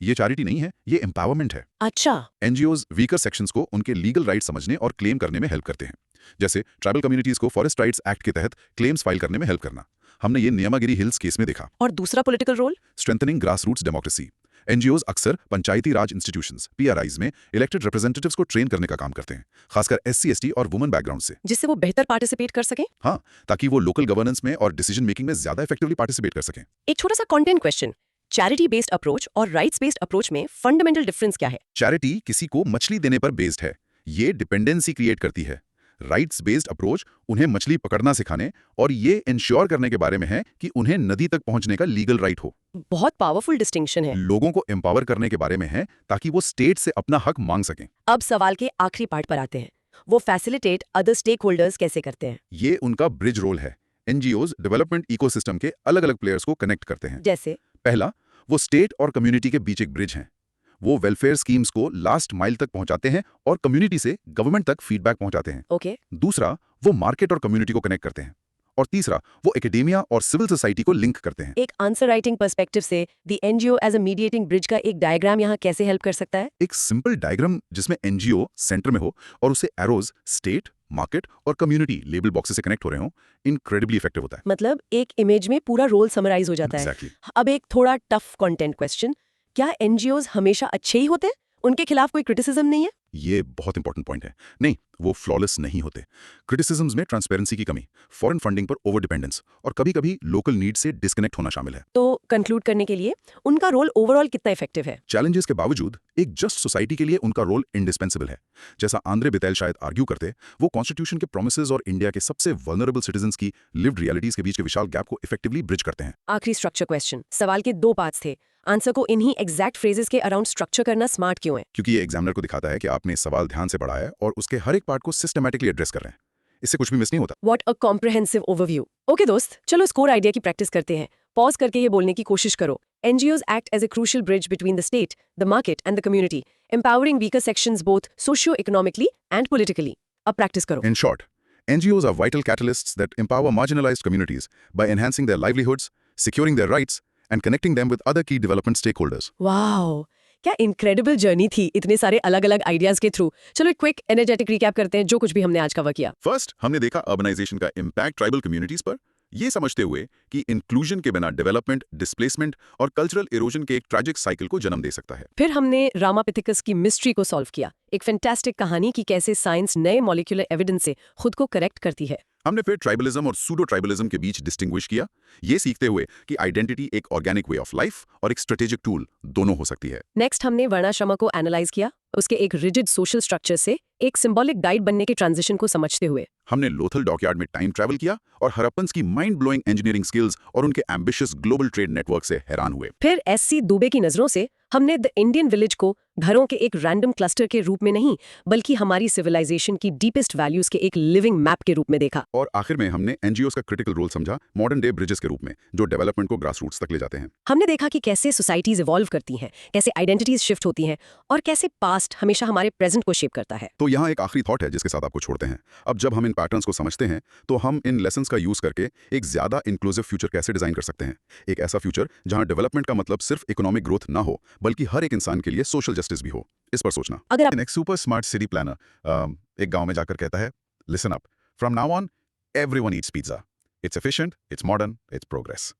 ये चैरिटी नहीं है, ये एम्पावरमेंट है। अच्छा। NGOs वीकर सेक्शंस को उनके लीगल राइट समझने और क्लेम करने में हेल्प करते हैं। जैसे ट्राइबल कम्युनिटीज को फॉरेस्ट राइट्स एक्ट के तहत क्लेम्स फाइल करने में हेल्प करना। हमने ये नियमागिरी हिल्स केस में देखा। और दूसरा political role? Strengthening grass roots democracy. NGOs अक्सर पंचायती राज इंस्टीट्यूशंस PRIs में इलेक्टेड रिप्रेजेंटेटिव्स को ट्रेन करने का काम करते हैं, खासकर SC, ST और वुमेन बैकग्राउंड से, जिससे वो बेहतर पार्टिसिपेट कर सकें। हाँ, ताकि वो लोकल गवर्नेंस में और डिसीजन मेकिंग में ज्यादा इफेक्टिवली पार्टिसिपेट कर सकें। एक छोटा सा content question, charity based approach और राइट्स बेस्ड अप्रोच में फंडामेंटल डिफरेंस क्या है? चैरिटी किसी को मछली देने पर बेस्ड है, ये डिपेंडेंसी क्रिएट करती है। राइट्स बेस्ड अप्रोच उन्हें मछली पकड़ना सिखाने और ये इंश्योर करने के बारे में है कि उन्हें नदी तक पहुंचने का लीगल राइट हो। बहुत पावरफुल डिस्टिंक्शन है। लोगों को एम्पावर करने के बारे में है ताकि वो स्टेट से अपना हक मांग सकें। अब सवाल के आखिरी पार्ट पर आते हैं, वो फैसिलिटेट अदर स्टेक होल्डर्स कैसे करते हैं? ये उनका ब्रिज रोल है। NGOs डेवलपमेंट इकोसिस्टम के अलग अलग प्लेयर्स को कनेक्ट करते हैं। जैसे? पहला, वो स्टेट और कम्युनिटी के बीच एक ब्रिज हैं। वो वेलफेयर स्कीम्स को लास्ट माइल तक पहुंचाते हैं और कम्युनिटी से गवर्नमेंट तक फीडबैक पहुंचाते हैं। ओके। दूसरा, वो मार्केट और कम्युनिटी को कनेक्ट करते हैं। और तीसरा, वो एकेडेमिया और सिविल सोसाइटी को लिंक करते हैं। एक आंसर राइटिंग पर्सपेक्टिव से the NGO as a mediating bridge का एक डायग्राम यहाँ कैसे हेल्प कर सकता है? एक सिंपल डायग्राम जिसमें NGO सेंटर में हो और उसे एरोज स्टेट, मार्केट और कम्युनिटी लेबल बॉक्सेस से कनेक्ट हो रहे हो, इनक्रेडिबली इफेक्टिव होता है। मतलब एक इमेज में पूरा रोल समराइज हो जाता है। Exactly. अब एक थोड़ा टफ कंटेंट क्वेश्चन, क्या NGOs हमेशा अच्छे ही होते हैं? उनके खिलाफ कोई क्रिटिसिज्म नहीं है? ये बहुत इंपॉर्टेंट पॉइंट है। नहीं, वो फ्लॉलेस नहीं होते। क्रिटिसिज्म्स में ट्रांसपेरेंसी की कमी, फॉरेन फंडिंग पर ओवर डिपेंडेंस और कभी-कभी लोकल नीड से डिस्कनेक्ट होना शामिल है। तो कंक्लूड करने के लिए उनका रोल ओवरऑल कितना इफेक्टिव है? चैलेंजेस के बावजूद एक जस्ट सोसाइटी के लिए उनका रोल इंडिस्पेंसिबल है। जैसा आंद्रे बेतेल शायद आर्ग्यू करते, वो कॉन्स्टिट्यूशन के प्रोमिसेस और इंडिया के सबसे वल्नरेबल सिटीजंस की लिव्ड रियलिटीज के बीच के विशाल गैप को इफेक्टिवली ब्रिज करते हैं। आखिरी स्ट्रक्चर क्वेश्चन, सवाल के 2 पार्ट्स थे। आंसर को इन्हीं एग्जैक्ट फ्रेजेस के अराउंड स्ट्रक्चर करना स्मार्ट क्यों है? क्योंकि ये एग्जामिनर को दिखाता है कि आपने सवाल ध्यान से पढ़ा है और उसके हर एक पार्ट को सिस्टमैटिकली एड्रेस कर रहे हैं। इससे कुछ भी मिस नहीं होता। What a comprehensive overview. Okay दोस्त, चलो स्कोर आइडिया की प्रैक्टिस करते हैं। पॉज करके ये बोलने की कोशिश करो। NGOs act as a crucial bridge between the state, the market and the community, empowering weaker sections both socio-economically and politically. अब प्रैक्टिस करो। In short, NGOs are vital catalysts that empower marginalized communities by enhancing their livelihoods, securing their rights, and connecting them with other key development stakeholders. Wow, क्या incredible journey थी इतने सारे अलग-अलग ideas के through. चलो एक quick energetic recap करते हैं जो कुछ भी हमने आज कवर किया। फर्स्ट, हमने देखा अर्बनाइजेशन का इम्पैक्ट ट्राइबल कम्युनिटीज पर, ये समझते हुए कि इंक्लूजन के बिना डेवलपमेंट, डिस्प्लेसमेंट और कल्चरल इरोजन के एक ट्रैजिक साइकिल को जन्म दे सकता है। फिर हमने रामापिथिकस की मिस्ट्री को सॉल्व किया, एक फैंटास्टिक कहानी की कैसे साइंस नए मॉलिक्यूलर एविडेंस से खुद को करेक्ट करती है। हमने फिर ट्राइबलिज्म और सूडो ट्राइबलिज्म के बीच डिस्टिंग्विश किया, ये सीखते हुए कि आइडेंटिटी एक ऑर्गेनिक वे ऑफ लाइफ और एक स्ट्रेटेजिक टूल दोनों हो सकती है। नेक्स्ट हमने वर्णाश्रम को एनालाइज किया, उसके एक रिजिड सोशल स्ट्रक्चर से एक सिंबॉलिक गाइड बनने के ट्रांजिशन को समझते हुए। हमने लोथल डॉकयार्ड में टाइम ट्रैवल किया और हरप्पन्स की माइंड ब्लोइंग इंजीनियरिंग स्किल्स और उनके एम्बिशियस ग्लोबल ट्रेड नेटवर्क से हैरान हुए। फिर SC दुबे की नजरों से हमने द इंडियन विलेज को घरों के एक रैंडम क्लस्टर के रूप में नहीं, बल्कि हमारी सिविलाइजेशन की डीपेस्ट वैल्यूज के एक लिविंग मैप के रूप में देखा। और आखिर में हमने एनजीओस का क्रिटिकल रोल समझा मॉडर्न डे ब्रिजेस के रूप में, जो डेवलपमेंट को ग्रास रूट्स तक ले जाते हैं। हमने देखा कि कैसे सोसाइटीज इवॉल्व करती हैं, कैसे आइडेंटिटीज शिफ्ट होती हैं, और कैसे पास्ट हमेशा हमारे प्रेजेंट को शेप करता है। तो यहाँ एक आखिरी थॉट है जिसके साथ आपको छोड़ते हैं। अब जब हम इन पैटर्न्स को समझते हैं तो हम इन लेसन्स का यूज करके एक ज्यादा इंक्लूसिव फ्यूचर कैसे डिजाइन कर सकते हैं। एक ऐसा फ्यूचर जहाँ डेवलपमेंट का मतलब सिर्फ इकोनॉमिक ग्रोथ ना हो, बल्कि हर एक इंसान के लिए सोशल जस्टिस भी हो। इस पर सोचना। अगर आप एक सुपर स्मार्ट सिटी प्लानर एक गांव में जाकर कहता है, listen up, from now on everyone Yeats pizza, it's efficient, it's modern, it's progress.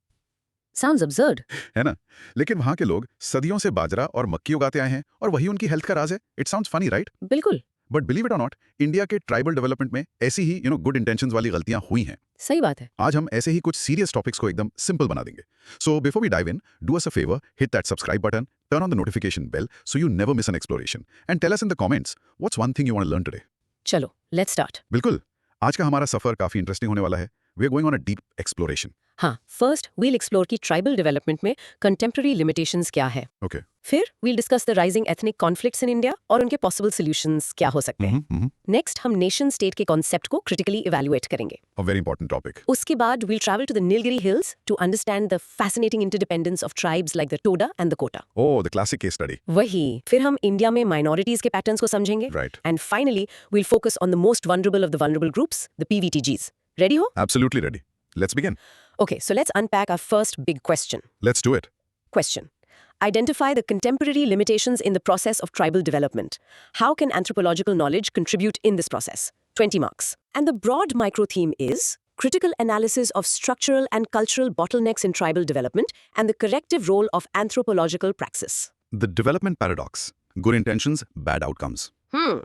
Sounds absurd, है ना? लेकिन वहां के लोग सदियों से बाजरा और मक्की उगाते आए हैं और वही उनकी हेल्थ का राज है। It sounds funny, right? बिल्कुल बट बिलीव इट और नॉट, इंडिया के ट्राइबल डेवलपमेंट में ऐसी ही गुड इंटेंशंस वाली गलतियां हुई हैं। सही बात है। आज हम ऐसे ही कुछ सीरियस टॉपिक्स को एकदम सिंपल बना देंगे। So before we dive in, do us a favour, hit that subscribe button, turn on the notification bell so you never miss an exploration, and tell us in the comments what's one thing you want to learn today. चलो let's start. बिल्कुल, आज का हमारा सफर काफी interesting होने वाला है। We are going on a deep exploration. हाँ, फर्स्ट वील एक्सप्लोर की ट्राइबल डेवलपमेंट में कंटेम्प्रेरी लिमिटेशंस क्या है। ओके। फिर we'll discuss the rising ethnic conflicts in India और उनके पॉसिबल सॉल्यूशंस क्या हो सकते हैं। नेक्स्ट हम नेशन स्टेट के कॉन्सेप्ट को क्रिटिकली इवैल्यूएट करेंगे। A very important topic. उसके बाद we'll travel to the Nilgiri hills to understand the fascinating interdependence of tribes like the Toda and the Kota. Oh, the classic case study. वही, फिर हम India में minorities के पैटर्न्स को समझेंगे। Right. And finally we'll focus on the most vulnerable of the vulnerable groups, the PVTGs. Ready हो? Absolutely ready. Let's begin. Okay, so let's unpack our first big question. Let's do it. Question. Identify the contemporary limitations in the process of tribal development. How can anthropological knowledge contribute in this process? 20 marks. And the broad micro theme is critical analysis of structural and cultural bottlenecks in tribal development and the corrective role of anthropological praxis. The development paradox. Good intentions, bad outcomes. Hmm.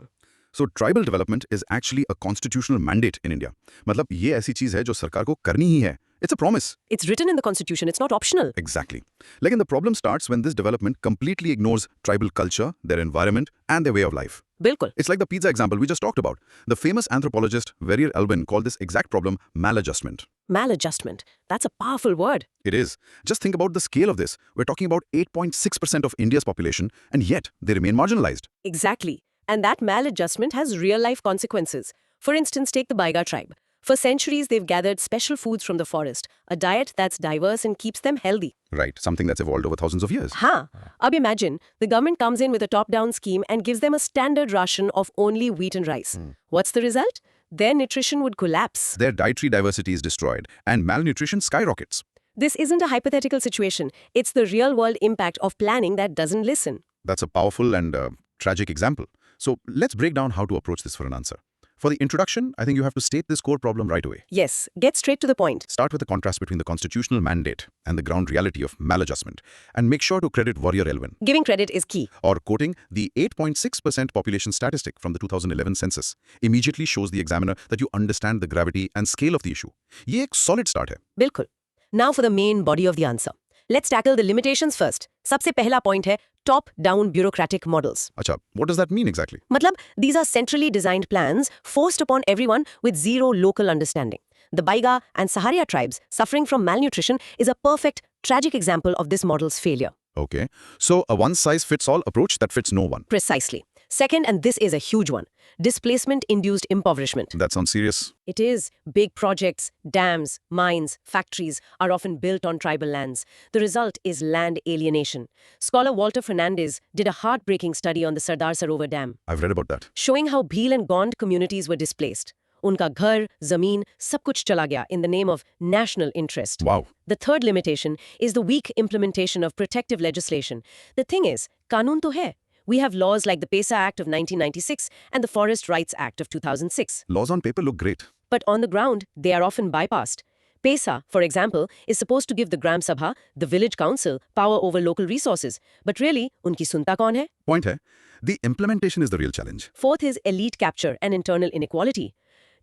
So tribal development is actually a constitutional mandate in India. मतलब ये ऐसी चीज है जो सरकार को करनी ही है. It's a promise. It's written in the constitution, it's not optional. Exactly. Like, the problem starts when this development completely ignores tribal culture, their environment, and their way of life. Bilkul. It's like the pizza example we just talked about. The famous anthropologist Verrier Albin called this exact problem maladjustment. Maladjustment. That's a powerful word. It is. Just think about the scale of this. We're talking about 8.6% of India's population, and yet they remain marginalized. Exactly. And that maladjustment has real-life consequences. For instance, take the Baiga tribe. For centuries, they've gathered special foods from the forest, a diet that's diverse and keeps them healthy. Right. Something that's evolved over thousands of years. Haan. Ab imagine, the government comes in with a top-down scheme and gives them a standard ration of only wheat and rice. What's the result? Their nutrition would collapse. Their dietary diversity is destroyed, and malnutrition skyrockets. This isn't a hypothetical situation. It's the real-world impact of planning that doesn't listen. That's a powerful and tragic example. So let's break down how to approach this for an answer. For the introduction, I think you have to state this core problem right away. Yes, get straight to the point. Start with the contrast between the constitutional mandate and the ground reality of maladjustment, and make sure to credit Warrior Elvin. Giving credit is key. Or quoting the 8.6% population statistic from the 2011 census immediately shows the examiner that you understand the gravity and scale of the issue. ये एक solid start है. Bilkul. Now for the main body of the answer. Let's tackle the limitations first. सबसे पहला point है top-down bureaucratic models. अच्छा, what does that mean exactly? मतलब, these are centrally designed plans forced upon everyone with zero local understanding. The Baiga and Saharia tribes suffering from malnutrition is a perfect, tragic example of this model's failure. Okay, so a one-size-fits-all approach that fits no one. Precisely. Second, and this is a huge one, displacement-induced impoverishment. That sounds serious. It is. Big projects, dams, mines, factories are often built on tribal lands. The result is land alienation. Scholar Walter Fernandez did a heartbreaking study on the Sardar Sarovar Dam, I've read about that. showing how Bhil and Gond communities were displaced. उनका घर, जमीन, सब कुछ चला गया in the name of national interest. Wow. The third limitation is the weak implementation of protective legislation. The thing is, कानून तो है. We have laws like the PESA Act of 1996 and the Forest Rights Act of 2006. Laws on paper look great. But on the ground, they are often bypassed. PESA, for example, is supposed to give the Gram Sabha, the village council, power over local resources. But really, unki sunta kaun hai? Point hai, the implementation is the real challenge. Fourth is elite capture and internal inequality.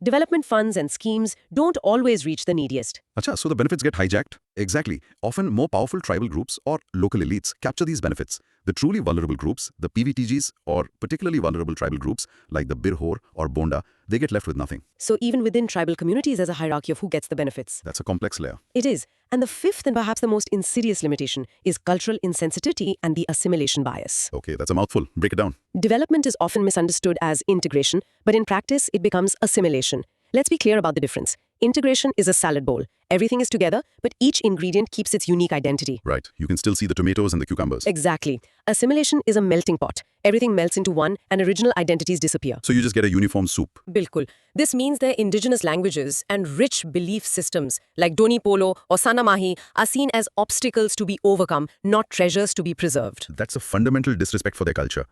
Development funds and schemes don't always reach the neediest. Acha, so the benefits get hijacked? Exactly. Often more powerful tribal groups or local elites capture these benefits. The truly vulnerable groups, the PVTGs, or particularly vulnerable tribal groups like the Birhor or Bonda, they get left with nothing. So even within tribal communities, there's a hierarchy of who gets the benefits. That's a complex layer. It is. And the fifth and perhaps the most insidious limitation is cultural insensitivity and the assimilation bias. Okay, that's a mouthful. Break it down. Development is often misunderstood as integration, but in practice, it becomes assimilation. Let's be clear about the difference. Integration is a salad bowl. Everything is together, but each ingredient keeps its unique identity. Right. You can still see the tomatoes and the cucumbers. Exactly. Assimilation is a melting pot. Everything melts into one, and original identities disappear. So you just get a uniform soup. Bilkul. This means their indigenous languages and rich belief systems like Doni Polo or Sanamahi are seen as obstacles to be overcome, not treasures to be preserved. That's a fundamental disrespect for their culture.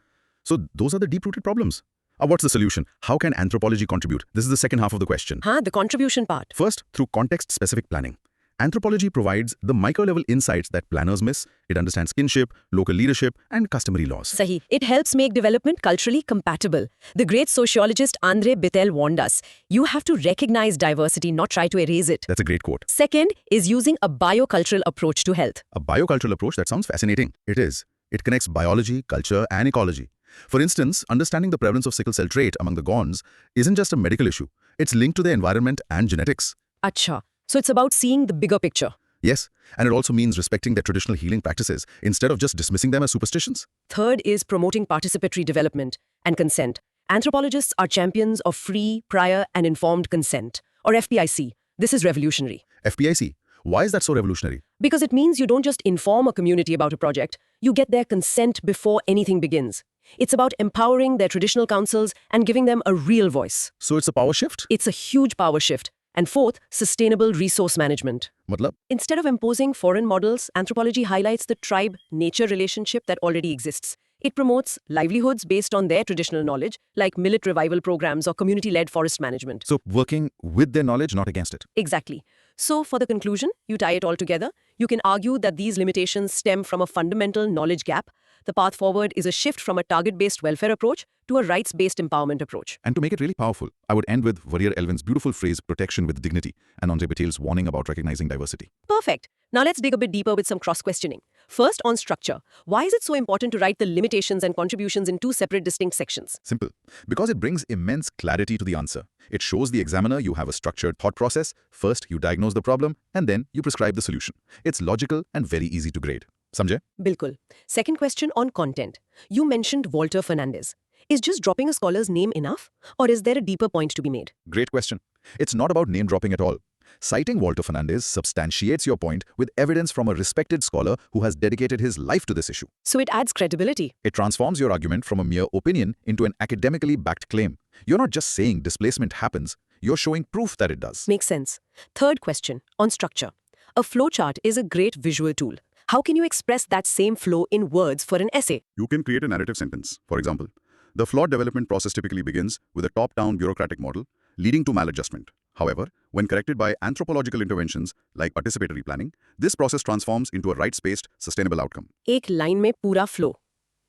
So those are the deep-rooted problems. What's the solution? How can anthropology contribute? This is the second half of the question. The contribution part. First, through context-specific planning. Anthropology provides the micro-level insights that planners miss. It understands kinship, local leadership, and customary laws. Sahi. It helps make development culturally compatible. The great sociologist Andre Bitel warned us, you have to recognize diversity, not try to erase it. That's a great quote. Second is using a biocultural approach to health. A biocultural approach, that sounds fascinating. It is. It connects biology, culture, and ecology. For instance, understanding the prevalence of sickle cell trait among the Gonds isn't just a medical issue. It's linked to their environment and genetics. Acha. So it's about seeing the bigger picture. Yes, and it also means respecting their traditional healing practices instead of just dismissing them as superstitions. Third is promoting participatory development and consent. Anthropologists are champions of free, prior, and informed consent, or FPIC. This is revolutionary. FPIC. Why is that so revolutionary? Because it means you don't just inform a community about a project, you get their consent before anything begins. It's about empowering their traditional councils and giving them a real voice. So it's a power shift? It's a huge power shift. And fourth, sustainable resource management. Matlab? Instead of imposing foreign models, anthropology highlights the tribe-nature relationship that already exists. It promotes livelihoods based on their traditional knowledge, like millet revival programs or community-led forest management. So working with their knowledge, not against it. Exactly. So for the conclusion, you tie it all together. You can argue that these limitations stem from a fundamental knowledge gap. The path forward is a shift from a target-based welfare approach to a rights-based empowerment approach. And to make it really powerful, I would end with Warrior Elvin's beautiful phrase, protection with dignity, and Andre Batel's warning about recognizing diversity. Perfect. Now let's dig a bit deeper with some cross-questioning. First, on structure. Why is it so important to write the limitations and contributions in two separate distinct sections? Simple. Because it brings immense clarity to the answer. It shows the examiner you have a structured thought process. First, you diagnose the problem, and then you prescribe the solution. It's logical and very easy to grade. Samjhe? Bilkul. Second question on content. You mentioned Walter Fernandez. Is just dropping a scholar's name enough? Or is there a deeper point to be made? Great question. It's not about name dropping at all. Citing Walter Fernandez substantiates your point with evidence from a respected scholar who has dedicated his life to this issue. So it adds credibility. It transforms your argument from a mere opinion into an academically backed claim. You're not just saying displacement happens, you're showing proof that it does. Makes sense. Third question on structure. A flowchart is a great visual tool. How can you express that same flow in words for an essay? You can create a narrative sentence. For example, the flawed development process typically begins with a top-down bureaucratic model leading to maladjustment. However, when corrected by anthropological interventions like participatory planning, this process transforms into a rights-based, sustainable outcome. एक line में पूरा flow.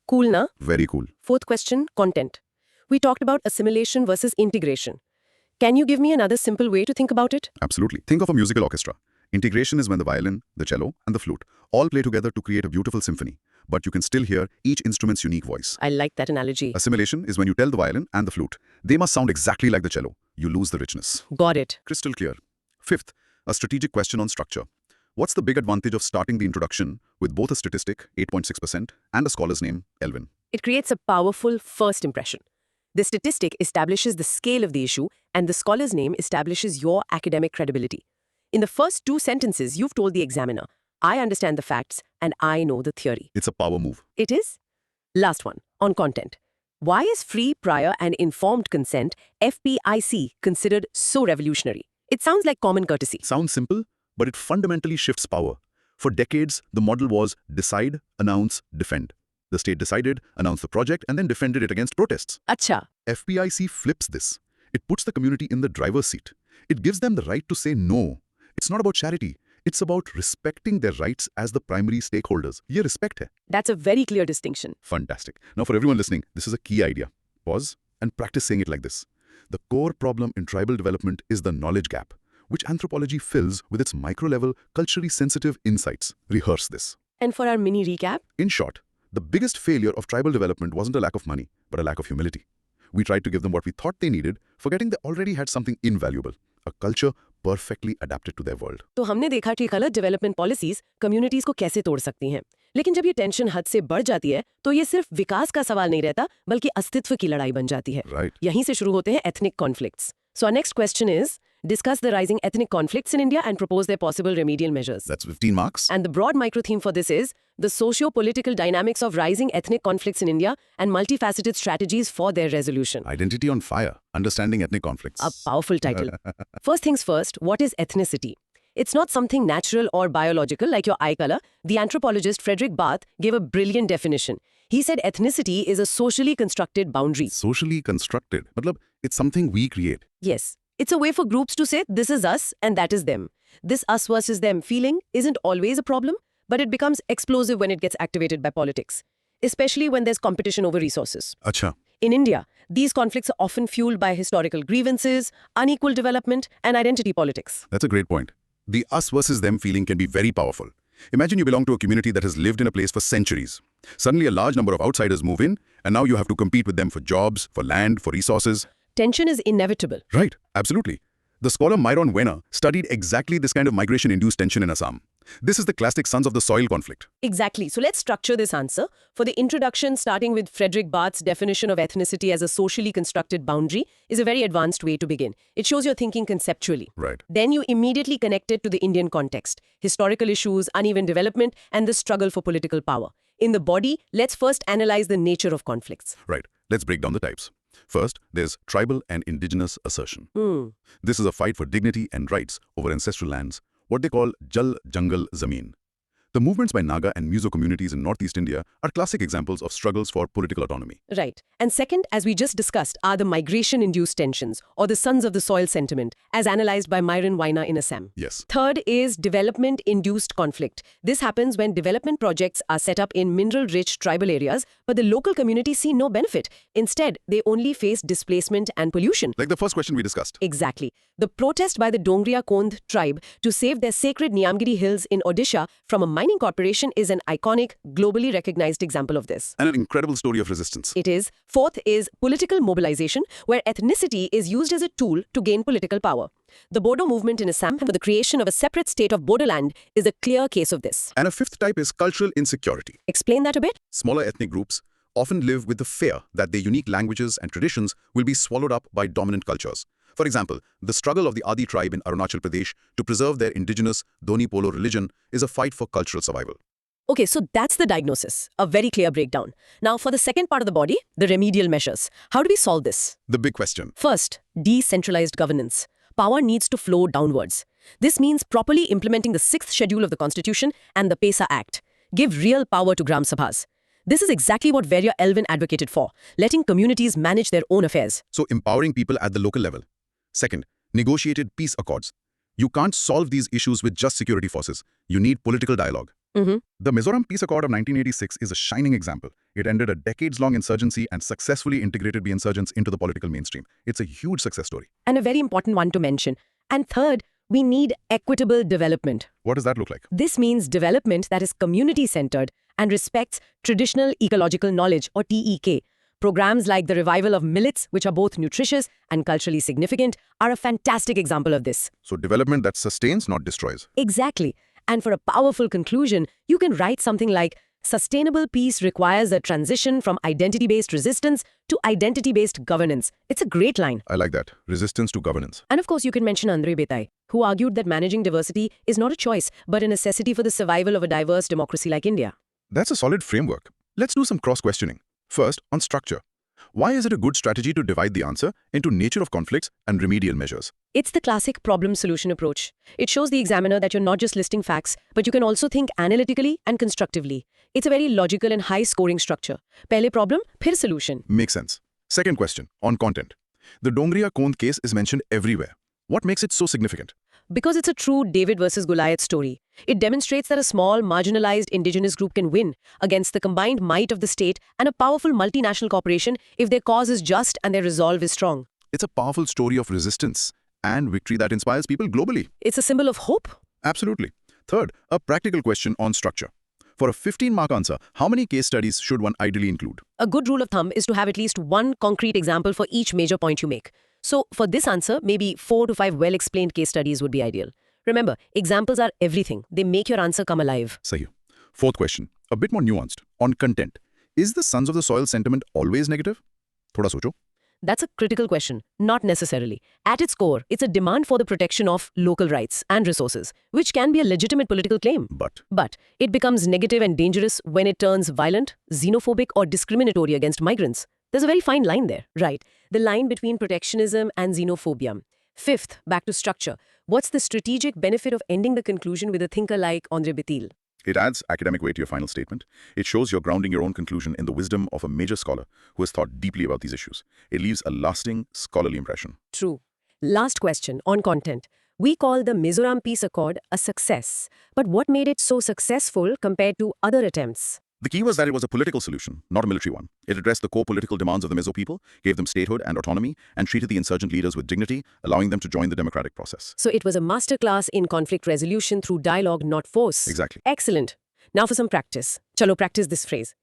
Cool ना? Very cool. Fourth question, content. We talked about assimilation versus integration. Can you give me another simple way to think about it? Absolutely. Think of a musical orchestra. Integration is when the violin, the cello, and the flute all play together to create a beautiful symphony. But you can still hear each instrument's unique voice. I like that analogy. Assimilation is when you tell the violin and the flute, they must sound exactly like the cello. You lose the richness. Got it. Crystal clear. Fifth, a strategic question on structure. What's the big advantage of starting the introduction with both a statistic, 8.6%, and a scholar's name, Elvin? It creates a powerful first impression. The statistic establishes the scale of the issue, and the scholar's name establishes your academic credibility. In the first two sentences, you've told the examiner, I understand the facts, and I know the theory. It's a power move. It is? Last one, on content. Why is free, prior, and informed consent, FPIC, considered so revolutionary? It sounds like common courtesy. Sounds simple, but it fundamentally shifts power. For decades, the model was decide, announce, defend. The state decided, announced the project, and then defended it against protests. Acha. FPIC flips this. It puts the community in the driver's seat. It gives them the right to say no. It's not about charity. It's about respecting their rights as the primary stakeholders. Ye respect hai. That's a very clear distinction. Fantastic. Now for everyone listening, this is a key idea. Pause and practice saying it like this. The core problem in tribal development is the knowledge gap. which anthropology fills with its micro-level, culturally sensitive insights. Rehearse this. And for our mini recap, In short, the biggest failure of tribal development wasn't a lack of money, but a lack of humility. We tried to give them what we thought they needed, forgetting they already had something invaluable, a culture perfectly adapted to their world. तो हमने देखा कि गलत development policies communities को कैसे तोड़ सकती हैं। लेकिन जब ये टेंशन हद से बढ़ जाती है तो ये सिर्फ विकास का सवाल नहीं रहता बल्कि अस्तित्व की लड़ाई बन जाती है। Right. यहीं से शुरू होते हैं ethnic conflicts. So our next question is discuss the rising ethnic conflicts in India and propose their possible remedial measures. That's 15 marks. And the broad micro theme for this is the socio-political dynamics of rising ethnic conflicts in India and multifaceted strategies for their resolution. Identity on fire, understanding ethnic conflicts. A powerful title. First things first, what is ethnicity? It's not something natural or biological like your eye color. The anthropologist Frederick Barth gave a brilliant definition. He said ethnicity is a socially constructed boundary. Socially constructed. Matlab, it's something we create. Yes. It's a way for groups to say this is us and that is them. This us versus them feeling isn't always a problem, but it becomes explosive when it gets activated by politics, especially when there's competition over resources. Acha. In India, these conflicts are often fueled by historical grievances, unequal development, and identity politics. That's a great point. The us versus them feeling can be very powerful. Imagine you belong to a community that has lived in a place for centuries. Suddenly a large number of outsiders move in, and now you have to compete with them for jobs, for land, for resources. Tension is inevitable. Right, absolutely. The scholar Myron Wenner studied exactly this kind of migration-induced tension in Assam. This is the classic sons of the soil conflict. Exactly. So let's structure this answer. For the introduction, starting with Frederick Barth's definition of ethnicity as a socially constructed boundary is a very advanced way to begin. It shows your thinking conceptually. Right. Then you immediately connect it to the Indian context, historical issues, uneven development, and the struggle for political power. In the body, let's first analyze the nature of conflicts. Right. Let's break down the types. First, there's tribal and indigenous assertion. This is a fight for dignity and rights over ancestral lands, what they call Jal Jangal Zameen. The movements by Naga and Muzo communities in northeast India are classic examples of struggles for political autonomy. Right. And second, as we just discussed, are the migration-induced tensions, or the sons of the soil sentiment, as analyzed by Myron Wenner in Assam. Yes. Third is development-induced conflict. This happens when development projects are set up in mineral-rich tribal areas, but the local communities see no benefit. Instead, they only face displacement and pollution. Like the first question we discussed. Exactly. The protest by the Dongria Kondh tribe to save their sacred Nyamgiri hills in Odisha from a mining corporation is an iconic, globally recognized example of this. And an incredible story of resistance. It is. Fourth is political mobilization, where ethnicity is used as a tool to gain political power. The Bodo movement in Assam for the creation of a separate state of Bodoland is a clear case of this. And a fifth type is cultural insecurity. Explain that a bit? Smaller ethnic groups often live with the fear that their unique languages and traditions will be swallowed up by dominant cultures. For example, the struggle of the Adi tribe in Arunachal Pradesh to preserve their indigenous Doni Polo religion is a fight for cultural survival. Okay, so that's the diagnosis, a very clear breakdown. Now, for the second part of the body, the remedial measures. How do we solve this? The big question. First, decentralized governance. Power needs to flow downwards. This means properly implementing the 6th schedule of the Constitution and the PESA Act. Give real power to Gram Sabhas. This is exactly what Verya Elvin advocated for, letting communities manage their own affairs. So empowering people at the local level. Second, negotiated peace accords. You can't solve these issues with just security forces. You need political dialogue. The Mizoram Peace Accord of 1986 is a shining example. It ended a decades-long insurgency and successfully integrated the insurgents into the political mainstream. It's a huge success story. And a very important one to mention. And third, we need equitable development. What does that look like? This means development that is community-centered and respects traditional ecological knowledge, or TEK. Programs like the revival of millets, which are both nutritious and culturally significant, are a fantastic example of this. So development that sustains, not destroys. Exactly. And for a powerful conclusion, you can write something like, sustainable peace requires a transition from identity-based resistance to identity-based governance. It's a great line. I like that. Resistance to governance. And of course, you can mention Andre Betai, who argued that managing diversity is not a choice, but a necessity for the survival of a diverse democracy like India. That's a solid framework. Let's do some cross-questioning. First, on structure. Why is it a good strategy to divide the answer into nature of conflicts and remedial measures? It's the classic problem-solution approach. It shows the examiner that you're not just listing facts, but you can also think analytically and constructively. It's a very logical and high-scoring structure. Pehle problem, phir solution. Makes sense. Second question, on content. The Dongria Kondh case is mentioned everywhere. What makes it so significant? Because it's a true David versus Goliath story. It demonstrates that a small, marginalized indigenous group can win against the combined might of the state and a powerful multinational corporation if their cause is just and their resolve is strong. It's a powerful story of resistance and victory that inspires people globally. It's a symbol of hope. Absolutely. Third, a practical question on structure. For a 15-mark answer, how many case studies should one ideally include? A good rule of thumb is to have at least one concrete example for each major point you make. So for this answer, maybe 4 to 5 well-explained case studies would be ideal. Remember, examples are everything. They make your answer come alive. Sahi. Fourth question, a bit more nuanced, on content. Is the Sons of the Soil sentiment always negative? Thoda socho. That's a critical question. Not necessarily. At its core, it's a demand for the protection of local rights and resources, which can be a legitimate political claim. But it becomes negative and dangerous when it turns violent, xenophobic, or discriminatory against migrants. There's a very fine line there, right? The line between protectionism and xenophobia. Fifth, back to structure. What's the strategic benefit of ending the conclusion with a thinker like André Béthil? It adds academic weight to your final statement. It shows you're grounding your own conclusion in the wisdom of a major scholar who has thought deeply about these issues. It leaves a lasting scholarly impression. True. Last question on content. We call the Mizoram Peace Accord a success. But what made it so successful compared to other attempts? The key was that it was a political solution, not a military one. It addressed the core political demands of the Mizo people, gave them statehood and autonomy, and treated the insurgent leaders with dignity, allowing them to join the democratic process. So it was a masterclass in conflict resolution through dialogue, not force. Exactly. Excellent. Now for some practice. Chalo, practice this phrase.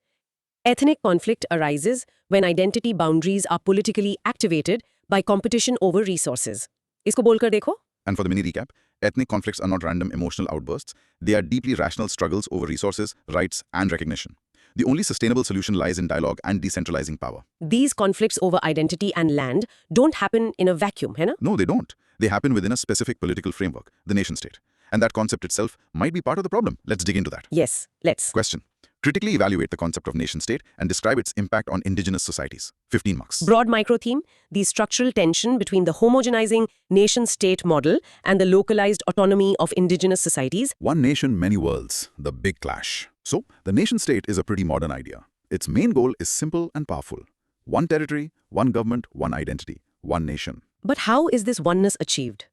Ethnic conflict arises when identity boundaries are politically activated by competition over resources. Isko bolkar dekho? And for the mini recap, ethnic conflicts are not random emotional outbursts. They are deeply rational struggles over resources, rights, and recognition. The only sustainable solution lies in dialogue and decentralizing power. These conflicts over identity and land don't happen in a vacuum, hai na? No, they don't. They happen within a specific political framework, the nation-state. And that concept itself might be part of the problem. Let's dig into that. Yes, let's. Question. Critically evaluate the concept of nation-state and describe its impact on indigenous societies. 15 marks. Broad micro theme, the structural tension between the homogenizing nation-state model and the localized autonomy of indigenous societies. One nation, many worlds. The big clash. So, the nation-state is a pretty modern idea. Its main goal is simple and powerful. One territory, one government, one identity, one nation. But how is this oneness achieved?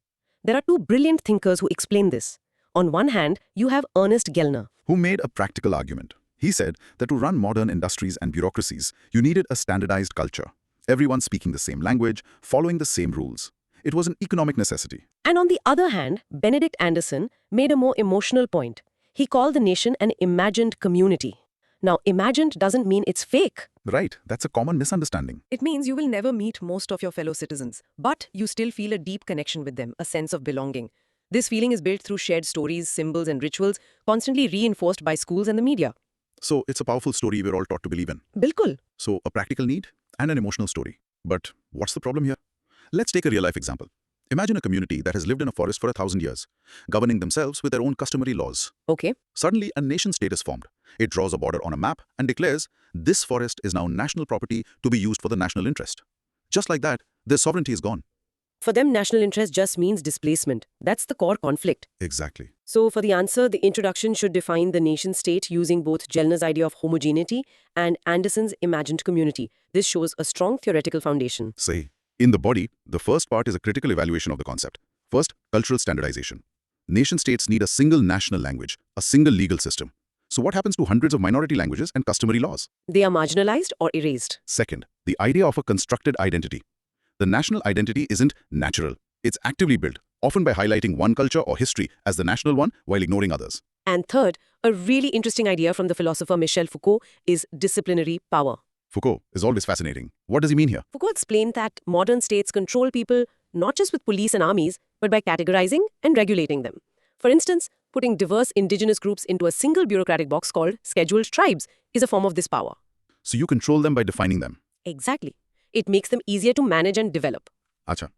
There are two brilliant thinkers who explain this. On one hand, you have Ernest Gellner, who made a practical argument. He said that to run modern industries and bureaucracies, you needed a standardized culture. Everyone speaking the same language, following the same rules. It was an economic necessity. And on the other hand, Benedict Anderson made a more emotional point. He called the nation an imagined community. Now, imagined doesn't mean it's fake. Right, that's a common misunderstanding. It means you will never meet most of your fellow citizens, but you still feel a deep connection with them, a sense of belonging. This feeling is built through shared stories, symbols, and rituals, constantly reinforced by schools and the media. So it's a powerful story we're all taught to believe in. Bilkul. So a practical need and an emotional story. But what's the problem here? Let's take a real-life example. Imagine a community that has lived in a forest for 1,000 years, governing themselves with their own customary laws. Okay. Suddenly, a nation-state is formed. It draws a border on a map and declares, this forest is now national property to be used for the national interest. Just like that, their sovereignty is gone. For them, national interest just means displacement. That's the core conflict. Exactly. So for the answer, the introduction should define the nation-state using both Gellner's idea of homogeneity and Anderson's imagined community. This shows a strong theoretical foundation. Say, in the body, the first part is a critical evaluation of the concept. First, cultural standardization. Nation-states need a single national language, a single legal system. So what happens to hundreds of minority languages and customary laws? They are marginalized or erased. Second, the idea of a constructed identity. The national identity isn't natural. It's actively built, often by highlighting one culture or history as the national one while ignoring others. And third, a really interesting idea from the philosopher Michel Foucault is disciplinary power. Foucault is always fascinating. What does he mean here? Foucault explained that modern states control people not just with police and armies, but by categorizing and regulating them. For instance, putting diverse indigenous groups into a single bureaucratic box called scheduled tribes is a form of this power. So you control them by defining them. Exactly. It makes them easier to manage and develop. Acha.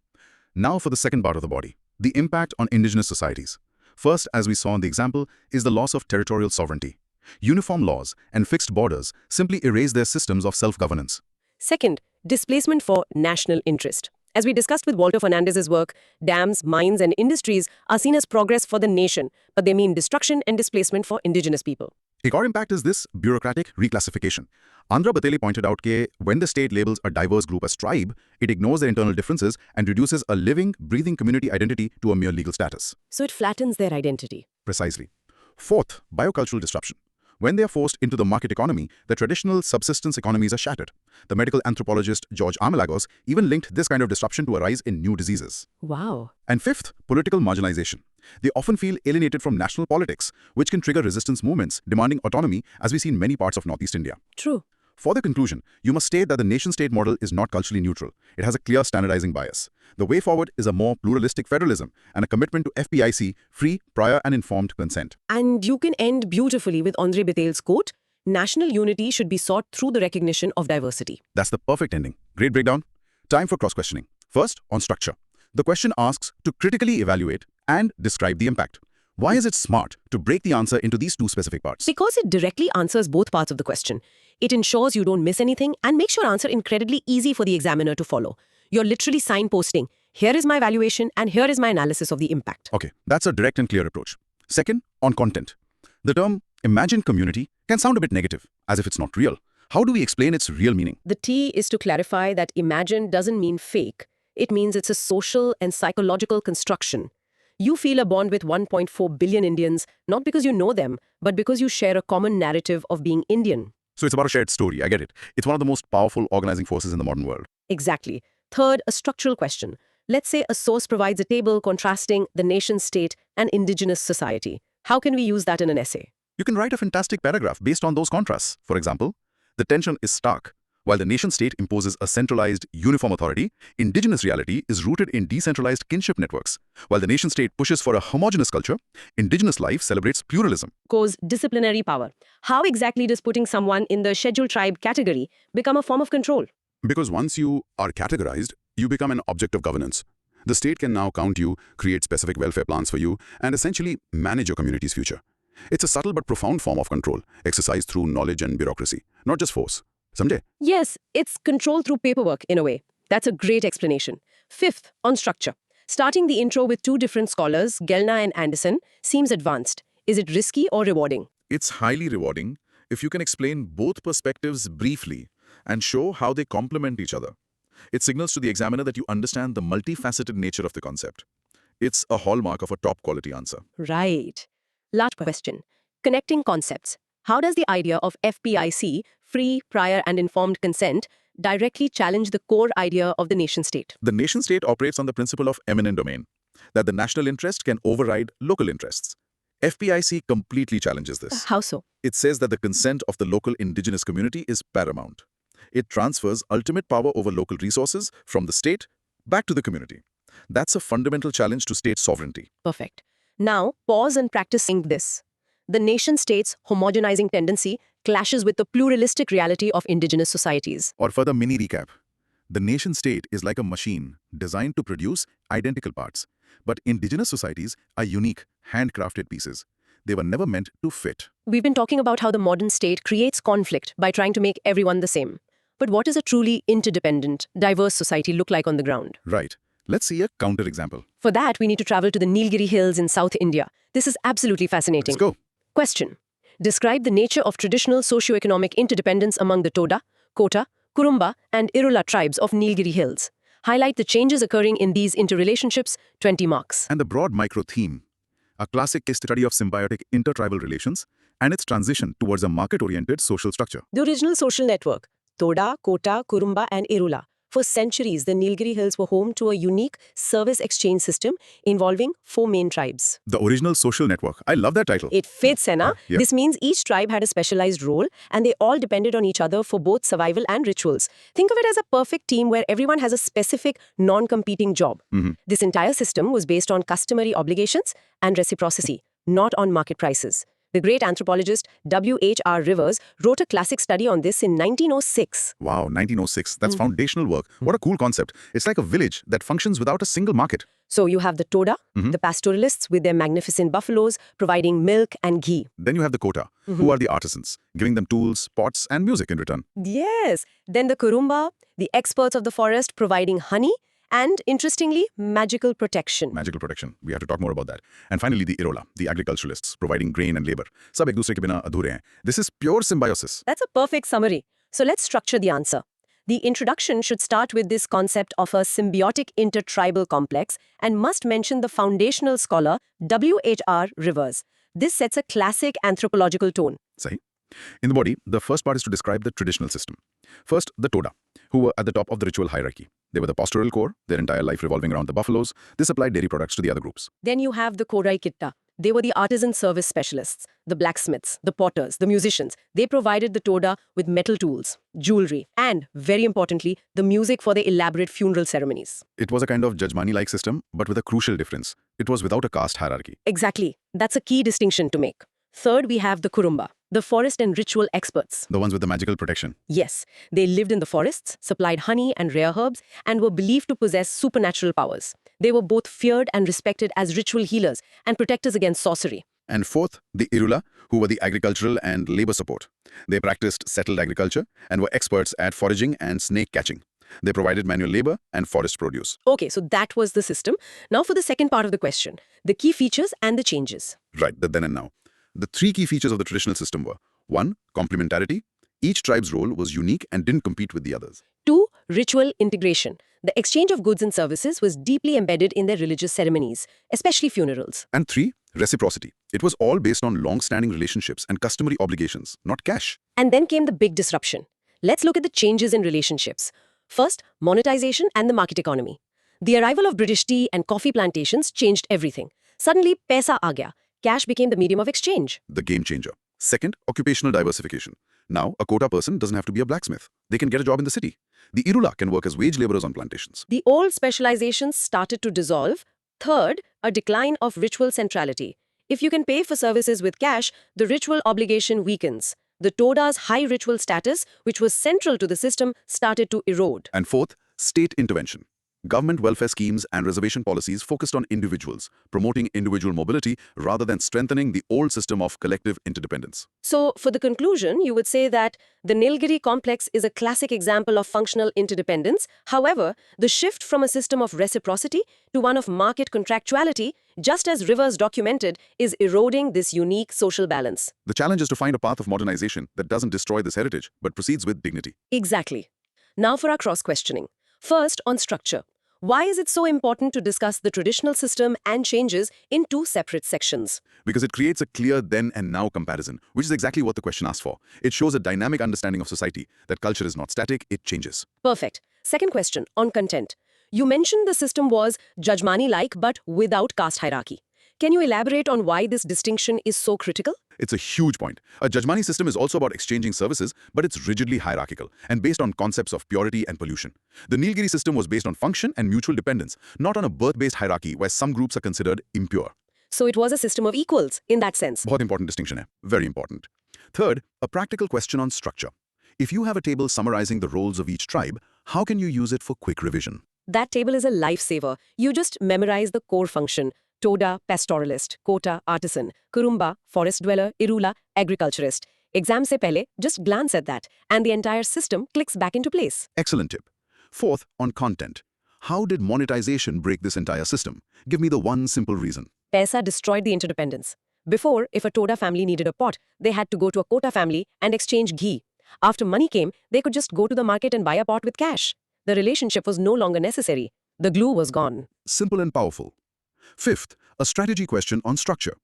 Now for the second part of the body, the impact on indigenous societies. First, as we saw in the example, is the loss of territorial sovereignty. Uniform laws and fixed borders simply erase their systems of self-governance. Second, displacement for national interest. As we discussed with Walter Fernandez's work, dams, mines, and industries are seen as progress for the nation, but they mean destruction and displacement for indigenous people. A core impact is this bureaucratic reclassification. Andhra Batele pointed out that when the state labels a diverse group as tribe, it ignores their internal differences and reduces a living, breathing community identity to a mere legal status. So it flattens their identity. Precisely. Fourth, biocultural disruption. When they are forced into the market economy, the traditional subsistence economies are shattered. The medical anthropologist George Armelagos even linked this kind of disruption to a rise in new diseases. Wow. And fifth, political marginalization. They often feel alienated from national politics, which can trigger resistance movements demanding autonomy, as we see in many parts of Northeast India. True. For the conclusion, you must state that the nation-state model is not culturally neutral. It has a clear standardizing bias. The way forward is a more pluralistic federalism and a commitment to FPIC, free, prior and informed consent. And you can end beautifully with Andre Batel's quote, national unity should be sought through the recognition of diversity. That's the perfect ending. Great breakdown. Time for cross-questioning. First, on structure. The question asks to critically evaluate and describe the impact. Why is it smart to break the answer into these two specific parts? Because it directly answers both parts of the question. It ensures you don't miss anything and makes your answer incredibly easy for the examiner to follow. You're literally signposting, here is my evaluation and here is my analysis of the impact. Okay, that's a direct and clear approach. Second, on content. The term imagined community can sound a bit negative, as if it's not real. How do we explain its real meaning? The T is to clarify that imagined doesn't mean fake. It means it's a social and psychological construction. You feel a bond with 1.4 billion Indians, not because you know them, but because you share a common narrative of being Indian. So it's about a shared story, I get it. It's one of the most powerful organizing forces in the modern world. Exactly. Third, a structural question. Let's say a source provides a table contrasting the nation-state and indigenous society. How can we use that in an essay? You can write a fantastic paragraph based on those contrasts. For example, the tension is stark. While the nation-state imposes a centralized, uniform authority, indigenous reality is rooted in decentralized kinship networks. While the nation-state pushes for a homogeneous culture, indigenous life celebrates pluralism. Goes disciplinary power. How exactly does putting someone in the scheduled tribe category become a form of control? Because once you are categorized, you become an object of governance. The state can now count you, create specific welfare plans for you, and essentially manage your community's future. It's a subtle but profound form of control, exercised through knowledge and bureaucracy, not just force. Samjhe? Yes, it's control through paperwork in a way. That's a great explanation. Fifth, on structure. Starting the intro with two different scholars, Gelna and Anderson, seems advanced. Is it risky or rewarding? It's highly rewarding if you can explain both perspectives briefly and show how they complement each other. It signals to the examiner that you understand the multifaceted nature of the concept. It's a hallmark of a top-quality answer. Right. Last question. Connecting concepts. How does the idea of FPIC, free, prior and informed consent, directly challenge the core idea of the nation-state? The nation-state operates on the principle of eminent domain, that the national interest can override local interests. FPIC completely challenges this. How so? It says that the consent of the local indigenous community is paramount. It transfers ultimate power over local resources from the state back to the community. That's a fundamental challenge to state sovereignty. Perfect. Now, pause and practice saying this. The nation-state's homogenizing tendency clashes with the pluralistic reality of indigenous societies. Or further mini recap. The nation-state is like a machine designed to produce identical parts. But indigenous societies are unique, handcrafted pieces. They were never meant to fit. We've been talking about how the modern state creates conflict by trying to make everyone the same. But what does a truly interdependent, diverse society look like on the ground? Right. Let's see a counterexample. For that, we need to travel to the Nilgiri Hills in South India. This is absolutely fascinating. Let's go. Question. Describe the nature of traditional socio-economic interdependence among the Toda, Kota, Kurumba, and Irula tribes of Nilgiri Hills. Highlight the changes occurring in these interrelationships, 20 marks. And the broad micro-theme, a classic case study of symbiotic intertribal relations and its transition towards a market-oriented social structure. The original social network, Toda, Kota, Kurumba, and Irula. For centuries, the Nilgiri Hills were home to a unique service exchange system involving 4 main tribes. The original social network. I love that title. It fits, Senna. Yeah. This means each tribe had a specialized role, and they all depended on each other for both survival and rituals. Think of it as a perfect team where everyone has a specific, non-competing job. This entire system was based on customary obligations and reciprocity, not on market prices. The great anthropologist W.H.R. Rivers wrote a classic study on this in 1906. Wow, 1906. That's foundational work. What a cool concept. It's like a village that functions without a single market. So you have the Toda, the pastoralists with their magnificent buffaloes providing milk and ghee. Then you have the Kota, who are the artisans, giving them tools, pots, and music in return. Yes. Then the Kurumba, the experts of the forest providing honey and, interestingly, magical protection. Magical protection. We have to talk more about that. And finally, the Irola, the agriculturalists, providing grain and labor. Sab ek dusre ke bina adhure hain. This is pure symbiosis. That's a perfect summary. So let's structure the answer. The introduction should start with this concept of a symbiotic intertribal complex and must mention the foundational scholar W.H.R. Rivers. This sets a classic anthropological tone. Sahi? In the body, the first part is to describe the traditional system. First, the Toda, who were at the top of the ritual hierarchy. They were the pastoral core, their entire life revolving around the buffaloes. This supplied dairy products to the other groups. Then you have the Korai Kitta. They were the artisan service specialists, the blacksmiths, the potters, the musicians. They provided the Toda with metal tools, jewelry, and, very importantly, the music for the elaborate funeral ceremonies. It was a kind of Jajmani-like system, but with a crucial difference. It was without a caste hierarchy. Exactly. That's a key distinction to make. Third, we have the Kurumba, the forest and ritual experts. The ones with the magical protection. Yes, they lived in the forests, supplied honey and rare herbs, and were believed to possess supernatural powers. They were both feared and respected as ritual healers and protectors against sorcery. And fourth, the Irula, who were the agricultural and labor support. They practiced settled agriculture and were experts at foraging and snake catching. They provided manual labor and forest produce. Okay, so that was the system. Now for the second part of the question, the key features and the changes. Right, the then and now. The three key features of the traditional system were: 1. Complementarity. Each tribe's role was unique and didn't compete with the others. 2. Ritual integration. The exchange of goods and services was deeply embedded in their religious ceremonies, especially funerals. And 3. Reciprocity. It was all based on long-standing relationships and customary obligations, not cash. And then came the big disruption. Let's look at the changes in relationships. First, monetization and the market economy. The arrival of British tea and coffee plantations changed everything. Suddenly, paisa aa gaya. Cash became the medium of exchange. The game changer. Second, occupational diversification. Now, a Kota person doesn't have to be a blacksmith. They can get a job in the city. The Irula can work as wage laborers on plantations. The old specializations started to dissolve. Third, a decline of ritual centrality. If you can pay for services with cash, the ritual obligation weakens. The Toda's high ritual status, which was central to the system, started to erode. And fourth, state intervention. Government welfare schemes and reservation policies focused on individuals, promoting individual mobility rather than strengthening the old system of collective interdependence. So, for the conclusion, you would say that the Nilgiri complex is a classic example of functional interdependence. However, the shift from a system of reciprocity to one of market contractuality, just as Rivers documented, is eroding this unique social balance. The challenge is to find a path of modernization that doesn't destroy this heritage, but proceeds with dignity. Exactly. Now for our cross-questioning. First, on structure. Why is it so important to discuss the traditional system and changes in two separate sections? Because it creates a clear then and now comparison, which is exactly what the question asks for. It shows a dynamic understanding of society, that culture is not static, it changes. Perfect. Second question, on content. You mentioned the system was Jajmani-like but without caste hierarchy. Can you elaborate on why this distinction is so critical? It's a huge point. A Jajmani system is also about exchanging services, but it's rigidly hierarchical and based on concepts of purity and pollution. The Nilgiri system was based on function and mutual dependence, not on a birth-based hierarchy where some groups are considered impure. So it was a system of equals in that sense. बहुत important distinction hai. Very important. Third, a practical question on structure. If you have a table summarizing the roles of each tribe, how can you use it for quick revision? That table is a lifesaver. You just memorize the core function. Toda, pastoralist. Kota, artisan. Kurumba, forest dweller. Irula, agriculturist. Exam se pehle, just glance at that, and the entire system clicks back into place. Excellent tip. Fourth, on content. How did monetization break this entire system? Give me the one simple reason. Paisa destroyed the interdependence. Before, if a Toda family needed a pot, they had to go to a Kota family and exchange ghee. After money came, they could just go to the market and buy a pot with cash. The relationship was no longer necessary. The glue was gone. Simple and powerful. Fifth, a strategy question on structure.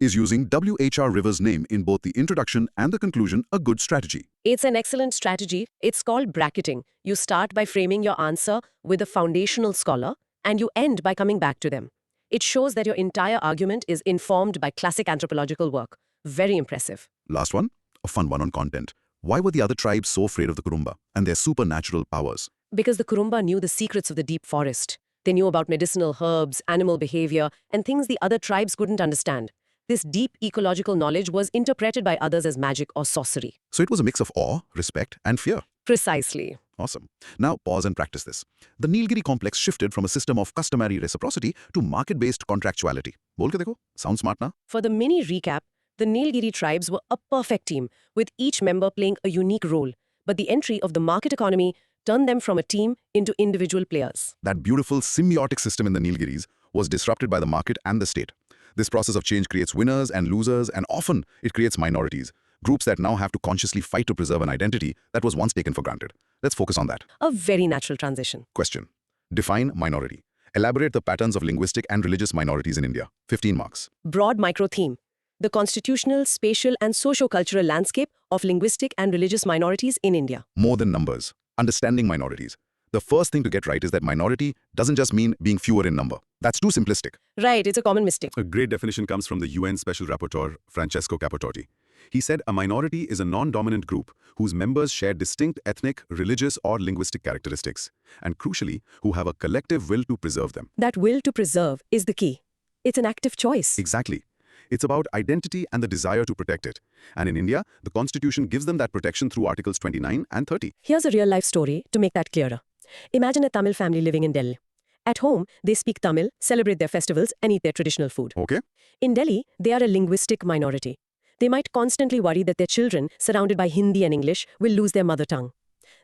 Is using W.H.R. Rivers' name in both the introduction and the conclusion a good strategy? It's an excellent strategy. It's called bracketing. You start by framing your answer with a foundational scholar, and you end by coming back to them. It shows that your entire argument is informed by classic anthropological work. Very impressive. Last one, a fun one on content. Why were the other tribes so afraid of the Kurumba and their supernatural powers? Because the Kurumba knew the secrets of the deep forest. They knew about medicinal herbs, animal behavior, and things the other tribes couldn't understand. This deep ecological knowledge was interpreted by others as magic or sorcery. So it was a mix of awe, respect, and fear. Precisely. Awesome. Now pause and practice this. The Nilgiri complex shifted from a system of customary reciprocity to market-based contractuality. Bol ke dekho? Sound smart na? For the mini recap, the Nilgiri tribes were a perfect team, with each member playing a unique role. But the entry of the market economy turned them from a team into individual players. That beautiful symbiotic system in the Nilgiris was disrupted by the market and the state. This process of change creates winners and losers, and often it creates minorities, groups that now have to consciously fight to preserve an identity that was once taken for granted. Let's focus on that. A very natural transition. Question. Define minority. Elaborate the patterns of linguistic and religious minorities in India. 15 marks. Broad micro theme. the constitutional, spatial, and socio-cultural landscape of linguistic and religious minorities in India. More than numbers, understanding minorities. The first thing to get right is that minority doesn't just mean being fewer in number. That's too simplistic. Right, it's a common mistake. A great definition comes from the UN Special Rapporteur, Francesco Capototti. He said a minority is a non-dominant group whose members share distinct ethnic, religious, or linguistic characteristics, and crucially, who have a collective will to preserve them. That will to preserve is the key. It's an active choice. Exactly. It's about identity and the desire to protect it. And in India, the Constitution gives them that protection through Articles 29 and 30. Here's a real-life story to make that clearer. Imagine a Tamil family living in Delhi. At home, they speak Tamil, celebrate their festivals, and eat their traditional food. Okay? In Delhi, they are a linguistic minority. They might constantly worry that their children, surrounded by Hindi and English, will lose their mother tongue.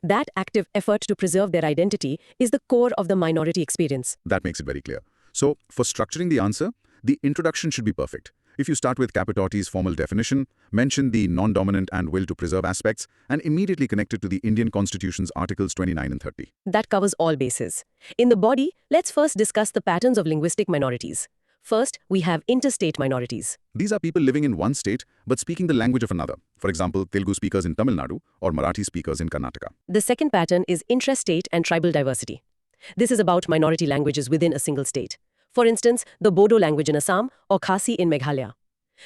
That active effort to preserve their identity is the core of the minority experience. That makes it very clear. So, for structuring the answer, the introduction should be perfect. If you start with Capototti's formal definition, mention the non-dominant and will to preserve aspects, and immediately connect it to the Indian Constitution's Articles 29 and 30. That covers all bases. In the body, let's first discuss the patterns of linguistic minorities. First, we have interstate minorities. These are people living in one state but speaking the language of another. For example, Telugu speakers in Tamil Nadu or Marathi speakers in Karnataka. The second pattern is intrastate and tribal diversity. This is about minority languages within a single state. For instance, the Bodo language in Assam or Khasi in Meghalaya.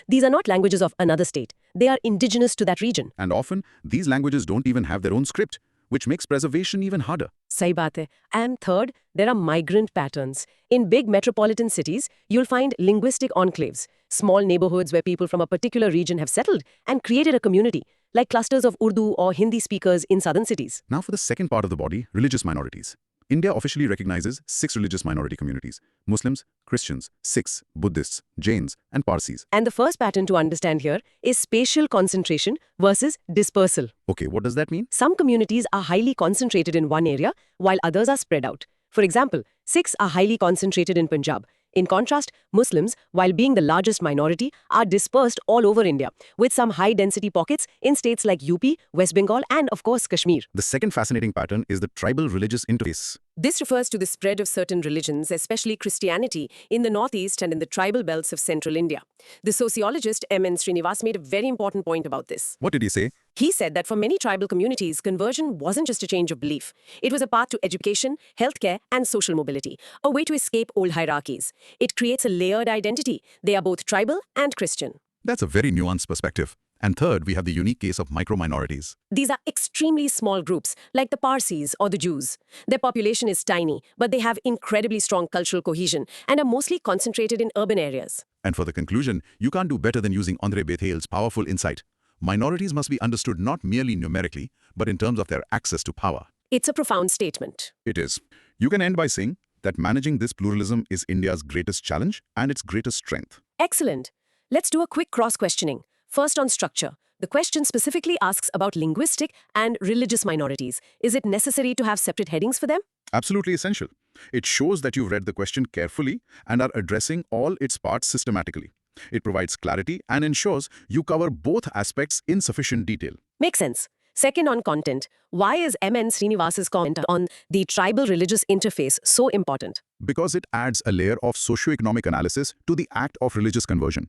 These are not languages of another state. They are indigenous to that region. And often, these languages don't even have their own script, which makes preservation even harder. Sahi baat hai. And third, there are migrant patterns. In big metropolitan cities, you'll find linguistic enclaves, small neighborhoods where people from a particular region have settled and created a community, like clusters of Urdu or Hindi speakers in southern cities. Now for the second part of the body, religious minorities. India officially recognizes 6 religious minority communities: Muslims, Christians, Sikhs, Buddhists, Jains, and Parsis. And the first pattern to understand here is spatial concentration versus dispersal. Okay, what does that mean? Some communities are highly concentrated in one area, while others are spread out. For example, Sikhs are highly concentrated in Punjab. In contrast, Muslims, while being the largest minority, are dispersed all over India, with some high-density pockets in states like UP, West Bengal, and of course, Kashmir. The second fascinating pattern is the tribal religious interface. This refers to the spread of certain religions, especially Christianity, in the northeast and in the tribal belts of central India. The sociologist M.N. Srinivas made a very important point about this. What did he say? He said that for many tribal communities, conversion wasn't just a change of belief. It was a path to education, healthcare, and social mobility, a way to escape old hierarchies. It creates a layered identity. They are both tribal and Christian. That's a very nuanced perspective. And third, we have the unique case of micro-minorities. These are extremely small groups, like the Parsis or the Jews. Their population is tiny, but they have incredibly strong cultural cohesion and are mostly concentrated in urban areas. And for the conclusion, you can't do better than using Andre Bethel's powerful insight. Minorities must be understood not merely numerically, but in terms of their access to power. It's a profound statement. It is. You can end by saying that managing this pluralism is India's greatest challenge and its greatest strength. Excellent. Let's do a quick cross-questioning. First on structure. The question specifically asks about linguistic and religious minorities. Is it necessary to have separate headings for them? Absolutely essential. It shows that you've read the question carefully and are addressing all its parts systematically. It provides clarity and ensures you cover both aspects in sufficient detail. Makes sense. Second on content. Why is M.N. Srinivas's comment on the tribal religious interface so important? Because it adds a layer of socioeconomic analysis to the act of religious conversion.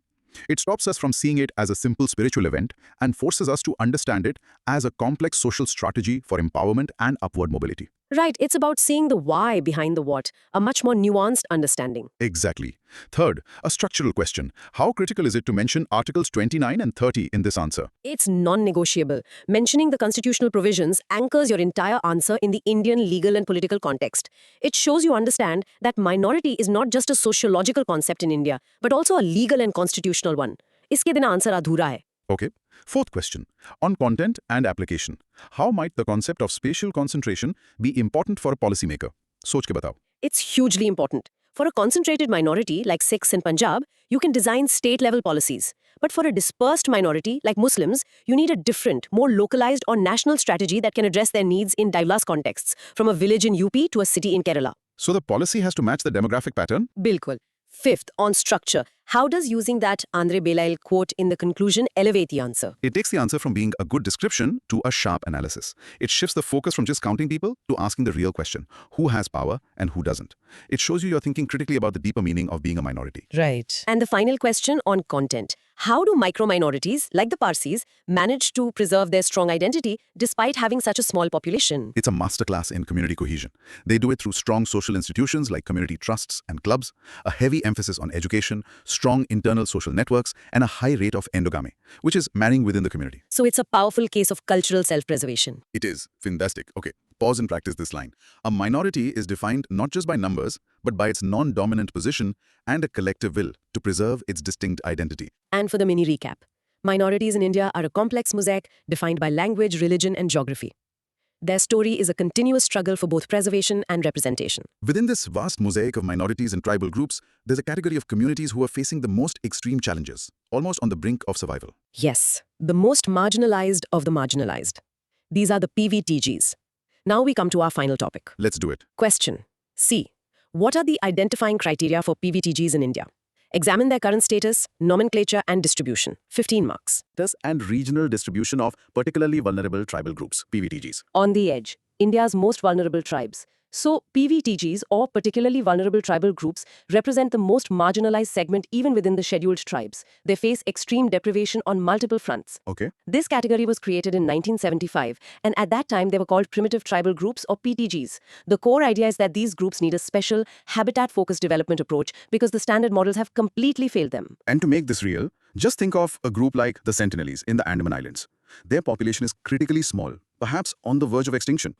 It stops us from seeing it as a simple spiritual event and forces us to understand it as a complex social strategy for empowerment and upward mobility. Right, it's about seeing the why behind the what, a much more nuanced understanding. Exactly. Third, a structural question. How critical is it to mention Articles 29 and 30 in this answer? It's non-negotiable. Mentioning the constitutional provisions anchors your entire answer in the Indian legal and political context. It shows you understand that minority is not just a sociological concept in India, but also a legal and constitutional one. Iske bina answer adhura hai. Okay. Fourth question. On content and application. How might the concept of spatial concentration be important for a policymaker? Soch ke batao. It's hugely important. For a concentrated minority like Sikhs in Punjab, you can design state-level policies. But for a dispersed minority like Muslims, you need a different, more localized or national strategy that can address their needs in diverse contexts, from a village in UP to a city in Kerala. So the policy has to match the demographic pattern? Bilkul. Fifth, on structure. How does using that Andre Belail quote in the conclusion elevate the answer? It takes the answer from being a good description to a sharp analysis. It shifts the focus from just counting people to asking the real question: who has power and who doesn't? It shows you're thinking critically about the deeper meaning of being a minority. Right. And the final question on content. How do micro-minorities, like the Parsis, manage to preserve their strong identity despite having such a small population? It's a masterclass in community cohesion. They do it through strong social institutions like community trusts and clubs, a heavy emphasis on education, strong internal social networks, and a high rate of endogamy, which is marrying within the community. So it's a powerful case of cultural self-preservation. It is. Fantastic. Okay, pause and practice this line. A minority is defined not just by numbers, but by its non-dominant position and a collective will to preserve its distinct identity. And for the mini recap, minorities in India are a complex mosaic defined by language, religion, and geography. Their story is a continuous struggle for both preservation and representation. Within this vast mosaic of minorities and tribal groups, there's a category of communities who are facing the most extreme challenges, almost on the brink of survival. Yes, the most marginalized of the marginalized. These are the PVTGs. Now we come to our final topic. Let's do it. Question C. What are the identifying criteria for PVTGs in India? Examine their current status, nomenclature, and distribution. 15 marks. And regional distribution of particularly vulnerable tribal groups, PVTGs. On the edge, India's most vulnerable tribes. So, PVTGs, or particularly vulnerable tribal groups, represent the most marginalized segment even within the scheduled tribes. They face extreme deprivation on multiple fronts. Okay. This category was created in 1975, and at that time they were called primitive tribal groups or PTGs. The core idea is that these groups need a special, habitat-focused development approach because the standard models have completely failed them. And to make this real, just think of a group like the Sentinelese in the Andaman Islands. Their population is critically small, perhaps on the verge of extinction.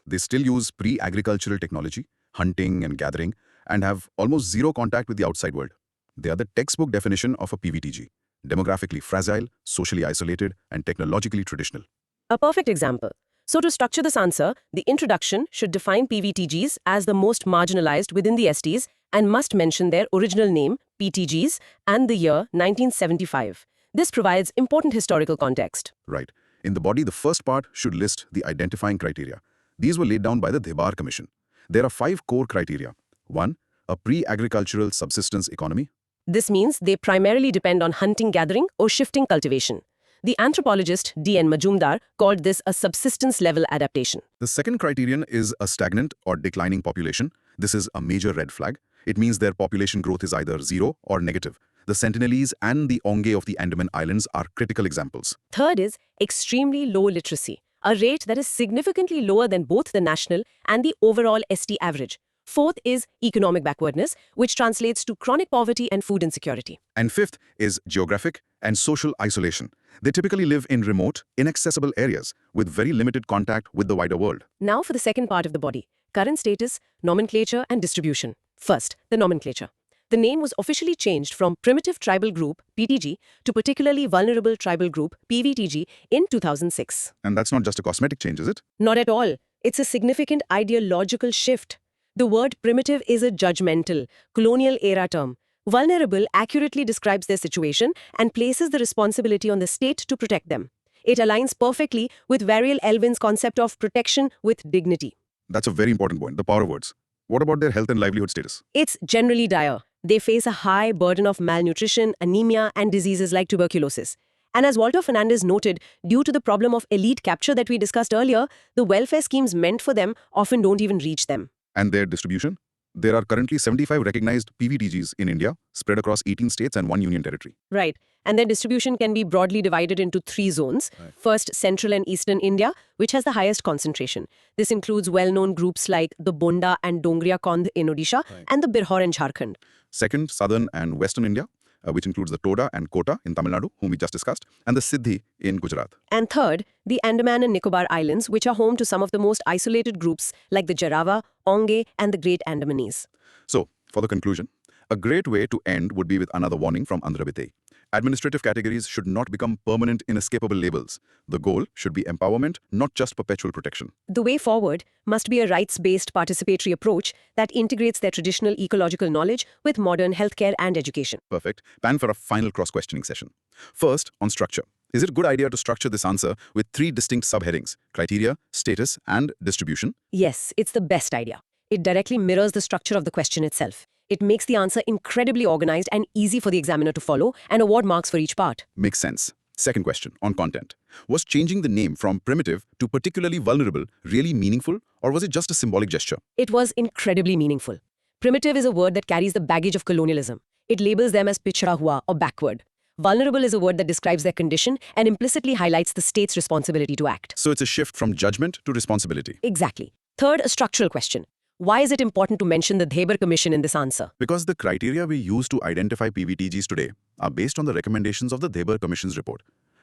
They still use pre-agricultural technology, hunting and gathering, and have almost zero contact with the outside world. They are the textbook definition of a PVTG, demographically fragile, socially isolated, and technologically traditional. A perfect example. So to structure this answer, the introduction should define PVTGs as the most marginalized within the STs and must mention their original name, PTGs, and the year 1975. This provides important historical context. Right. In the body, the first part should list the identifying criteria. These were laid down by the Debar Commission. There are 5 core criteria. 1. A pre-agricultural subsistence economy. This means they primarily depend on hunting, gathering, or shifting cultivation. The anthropologist D.N. Majumdar called this a subsistence-level adaptation. The second criterion is a stagnant or declining population. This is a major red flag. It means their population growth is either zero or negative. The Sentinelese and the Onge of the Andaman Islands are critical examples. Third is extremely low literacy, a rate that is significantly lower than both the national and the overall ST average. Fourth is economic backwardness, which translates to chronic poverty and food insecurity. And fifth is geographic and social isolation. They typically live in remote, inaccessible areas with very limited contact with the wider world. Now for the second part of the body, current status, nomenclature, and distribution. First, the nomenclature. The name was officially changed from Primitive Tribal Group, PTG, to Particularly Vulnerable Tribal Group, PVTG, in 2006. And that's not just a cosmetic change, is it? Not at all. It's a significant ideological shift. The word primitive is a judgmental, colonial-era term. Vulnerable accurately describes their situation and places the responsibility on the state to protect them. It aligns perfectly with Varial Elvin's concept of protection with dignity. That's a very important point, the power of words. What about their health and livelihood status? It's generally dire. They face a high burden of malnutrition, anemia, and diseases like tuberculosis. And as Walter Fernandez noted, due to the problem of elite capture that we discussed earlier, the welfare schemes meant for them often don't even reach them. And their distribution? There are currently 75 recognized PVTGs in India, spread across 18 states and 1 union territory. Right. And their distribution can be broadly divided into 3 zones. First, Central and Eastern India, which has the highest concentration. This includes well-known groups like the Bonda and Dongria Kondh in Odisha and the Birhor in Jharkhand. Second, Southern and Western India, which includes the Toda and Kota in Tamil Nadu, whom we just discussed, and the Siddhi in Gujarat. And third, the Andaman and Nicobar Islands, which are home to some of the most isolated groups like the Jarawa, Onge, and the Great Andamanese. So, for the conclusion, a great way to end would be with another warning from Andhra Bitei. Administrative categories should not become permanent, inescapable labels. The goal should be empowerment, not just perpetual protection. The way forward must be a rights-based participatory approach that integrates their traditional ecological knowledge with modern healthcare and education. Perfect. Plan for a final cross-questioning session. First, on structure. Is it a good idea to structure this answer with 3 distinct subheadings: criteria, status, and distribution? Yes, it's the best idea. It directly mirrors the structure of the question itself. It makes the answer incredibly organized and easy for the examiner to follow and award marks for each part. Makes sense. Second question, on content. Was changing the name from primitive to particularly vulnerable really meaningful, or was it just a symbolic gesture? It was incredibly meaningful. Primitive is a word that carries the baggage of colonialism. It labels them as pichda hua or backward. Vulnerable is a word that describes their condition and implicitly highlights the state's responsibility to act. So it's a shift from judgment to responsibility. Exactly. Third, a structural question. Why is it important to mention the Dhebar Commission in this answer? Because the criteria we use to identify PVTGs today are based on the recommendations of the Dhebar Commission's report.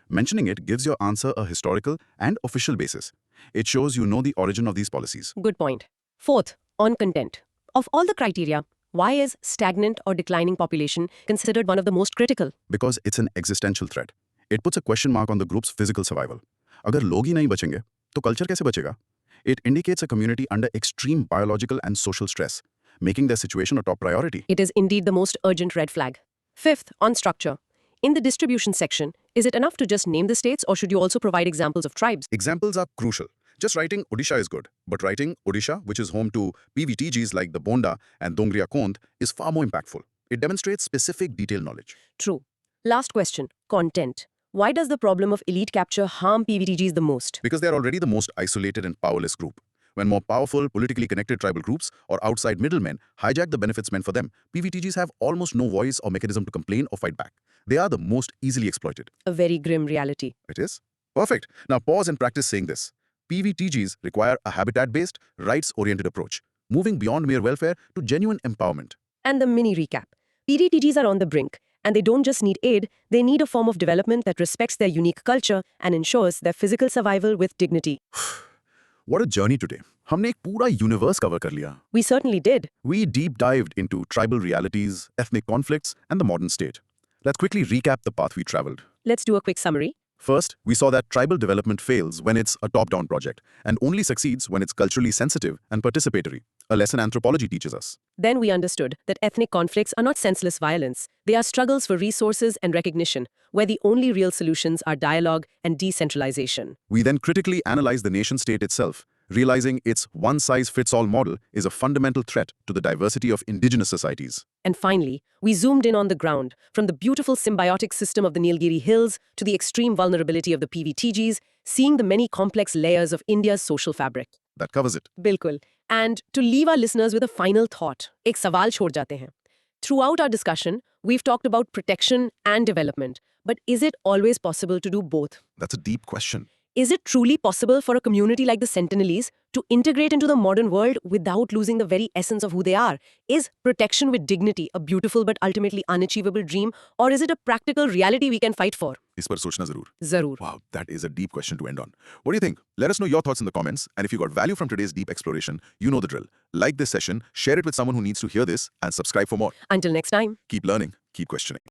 Mentioning it gives your answer a historical and official basis. It shows you know the origin of these policies. Good point. Fourth, on content. Of all the criteria, why is stagnant or declining population considered one of the most critical? Because it's an existential threat. It puts a question mark on the group's physical survival. अगर लोग ही नहीं बचेंगे, तो culture कैसे बचेगा? It indicates a community under extreme biological and social stress, making their situation a top priority. It is indeed the most urgent red flag. Fifth, on structure. In the distribution section, is it enough to just name the states or should you also provide examples of tribes? Examples are crucial. Just writing Odisha is good, but writing Odisha, which is home to PVTGs like the Bonda and Dongria Kond, is far more impactful. It demonstrates specific detailed knowledge. True. Last question, content. Why does the problem of elite capture harm PVTGs the most? Because they are already the most isolated and powerless group. When more powerful, politically connected tribal groups or outside middlemen hijack the benefits meant for them, PVTGs have almost no voice or mechanism to complain or fight back. They are the most easily exploited. A very grim reality. It is? Perfect. Now pause and practice saying this. PVTGs require a habitat-based, rights-oriented approach, moving beyond mere welfare to genuine empowerment. And the mini recap. PVTGs are on the brink, and they don't just need aid, they need a form of development that respects their unique culture and ensures their physical survival with dignity. What a journey today. हमने एक पूरा universe cover कर लिया. We certainly did. We deep dived into tribal realities, ethnic conflicts, and the modern state. Let's quickly recap the path we traveled. Let's do a quick summary. First, we saw that tribal development fails when it's a top-down project and only succeeds when it's culturally sensitive and participatory, a lesson anthropology teaches us. Then we understood that ethnic conflicts are not senseless violence. They are struggles for resources and recognition, where the only real solutions are dialogue and decentralization. We then critically analyzed the nation-state itself, realizing its one-size-fits-all model is a fundamental threat to the diversity of indigenous societies. And finally, we zoomed in on the ground, from the beautiful symbiotic system of the Nilgiri Hills to the extreme vulnerability of the PVTGs, seeing the many complex layers of India's social fabric. That covers it. Bilkul. And to leave our listeners with a final thought, एक सवाल छोड़ जाते हैं. Throughout our discussion, we've talked about protection and development, but is it always possible to do both? That's a deep question. Is it truly possible for a community like the Sentinelese to integrate into the modern world without losing the very essence of who they are? Is protection with dignity a beautiful but ultimately unachievable dream, or is it a practical reality we can fight for? इस पर सोचना जरूर. Zarur. Wow, that is a deep question to end on. What do you think? Let us know your thoughts in the comments, and if you got value from today's deep exploration, you know the drill. Like this session, share it with someone who needs to hear this, and subscribe for more. Until next time. Keep learning, keep questioning.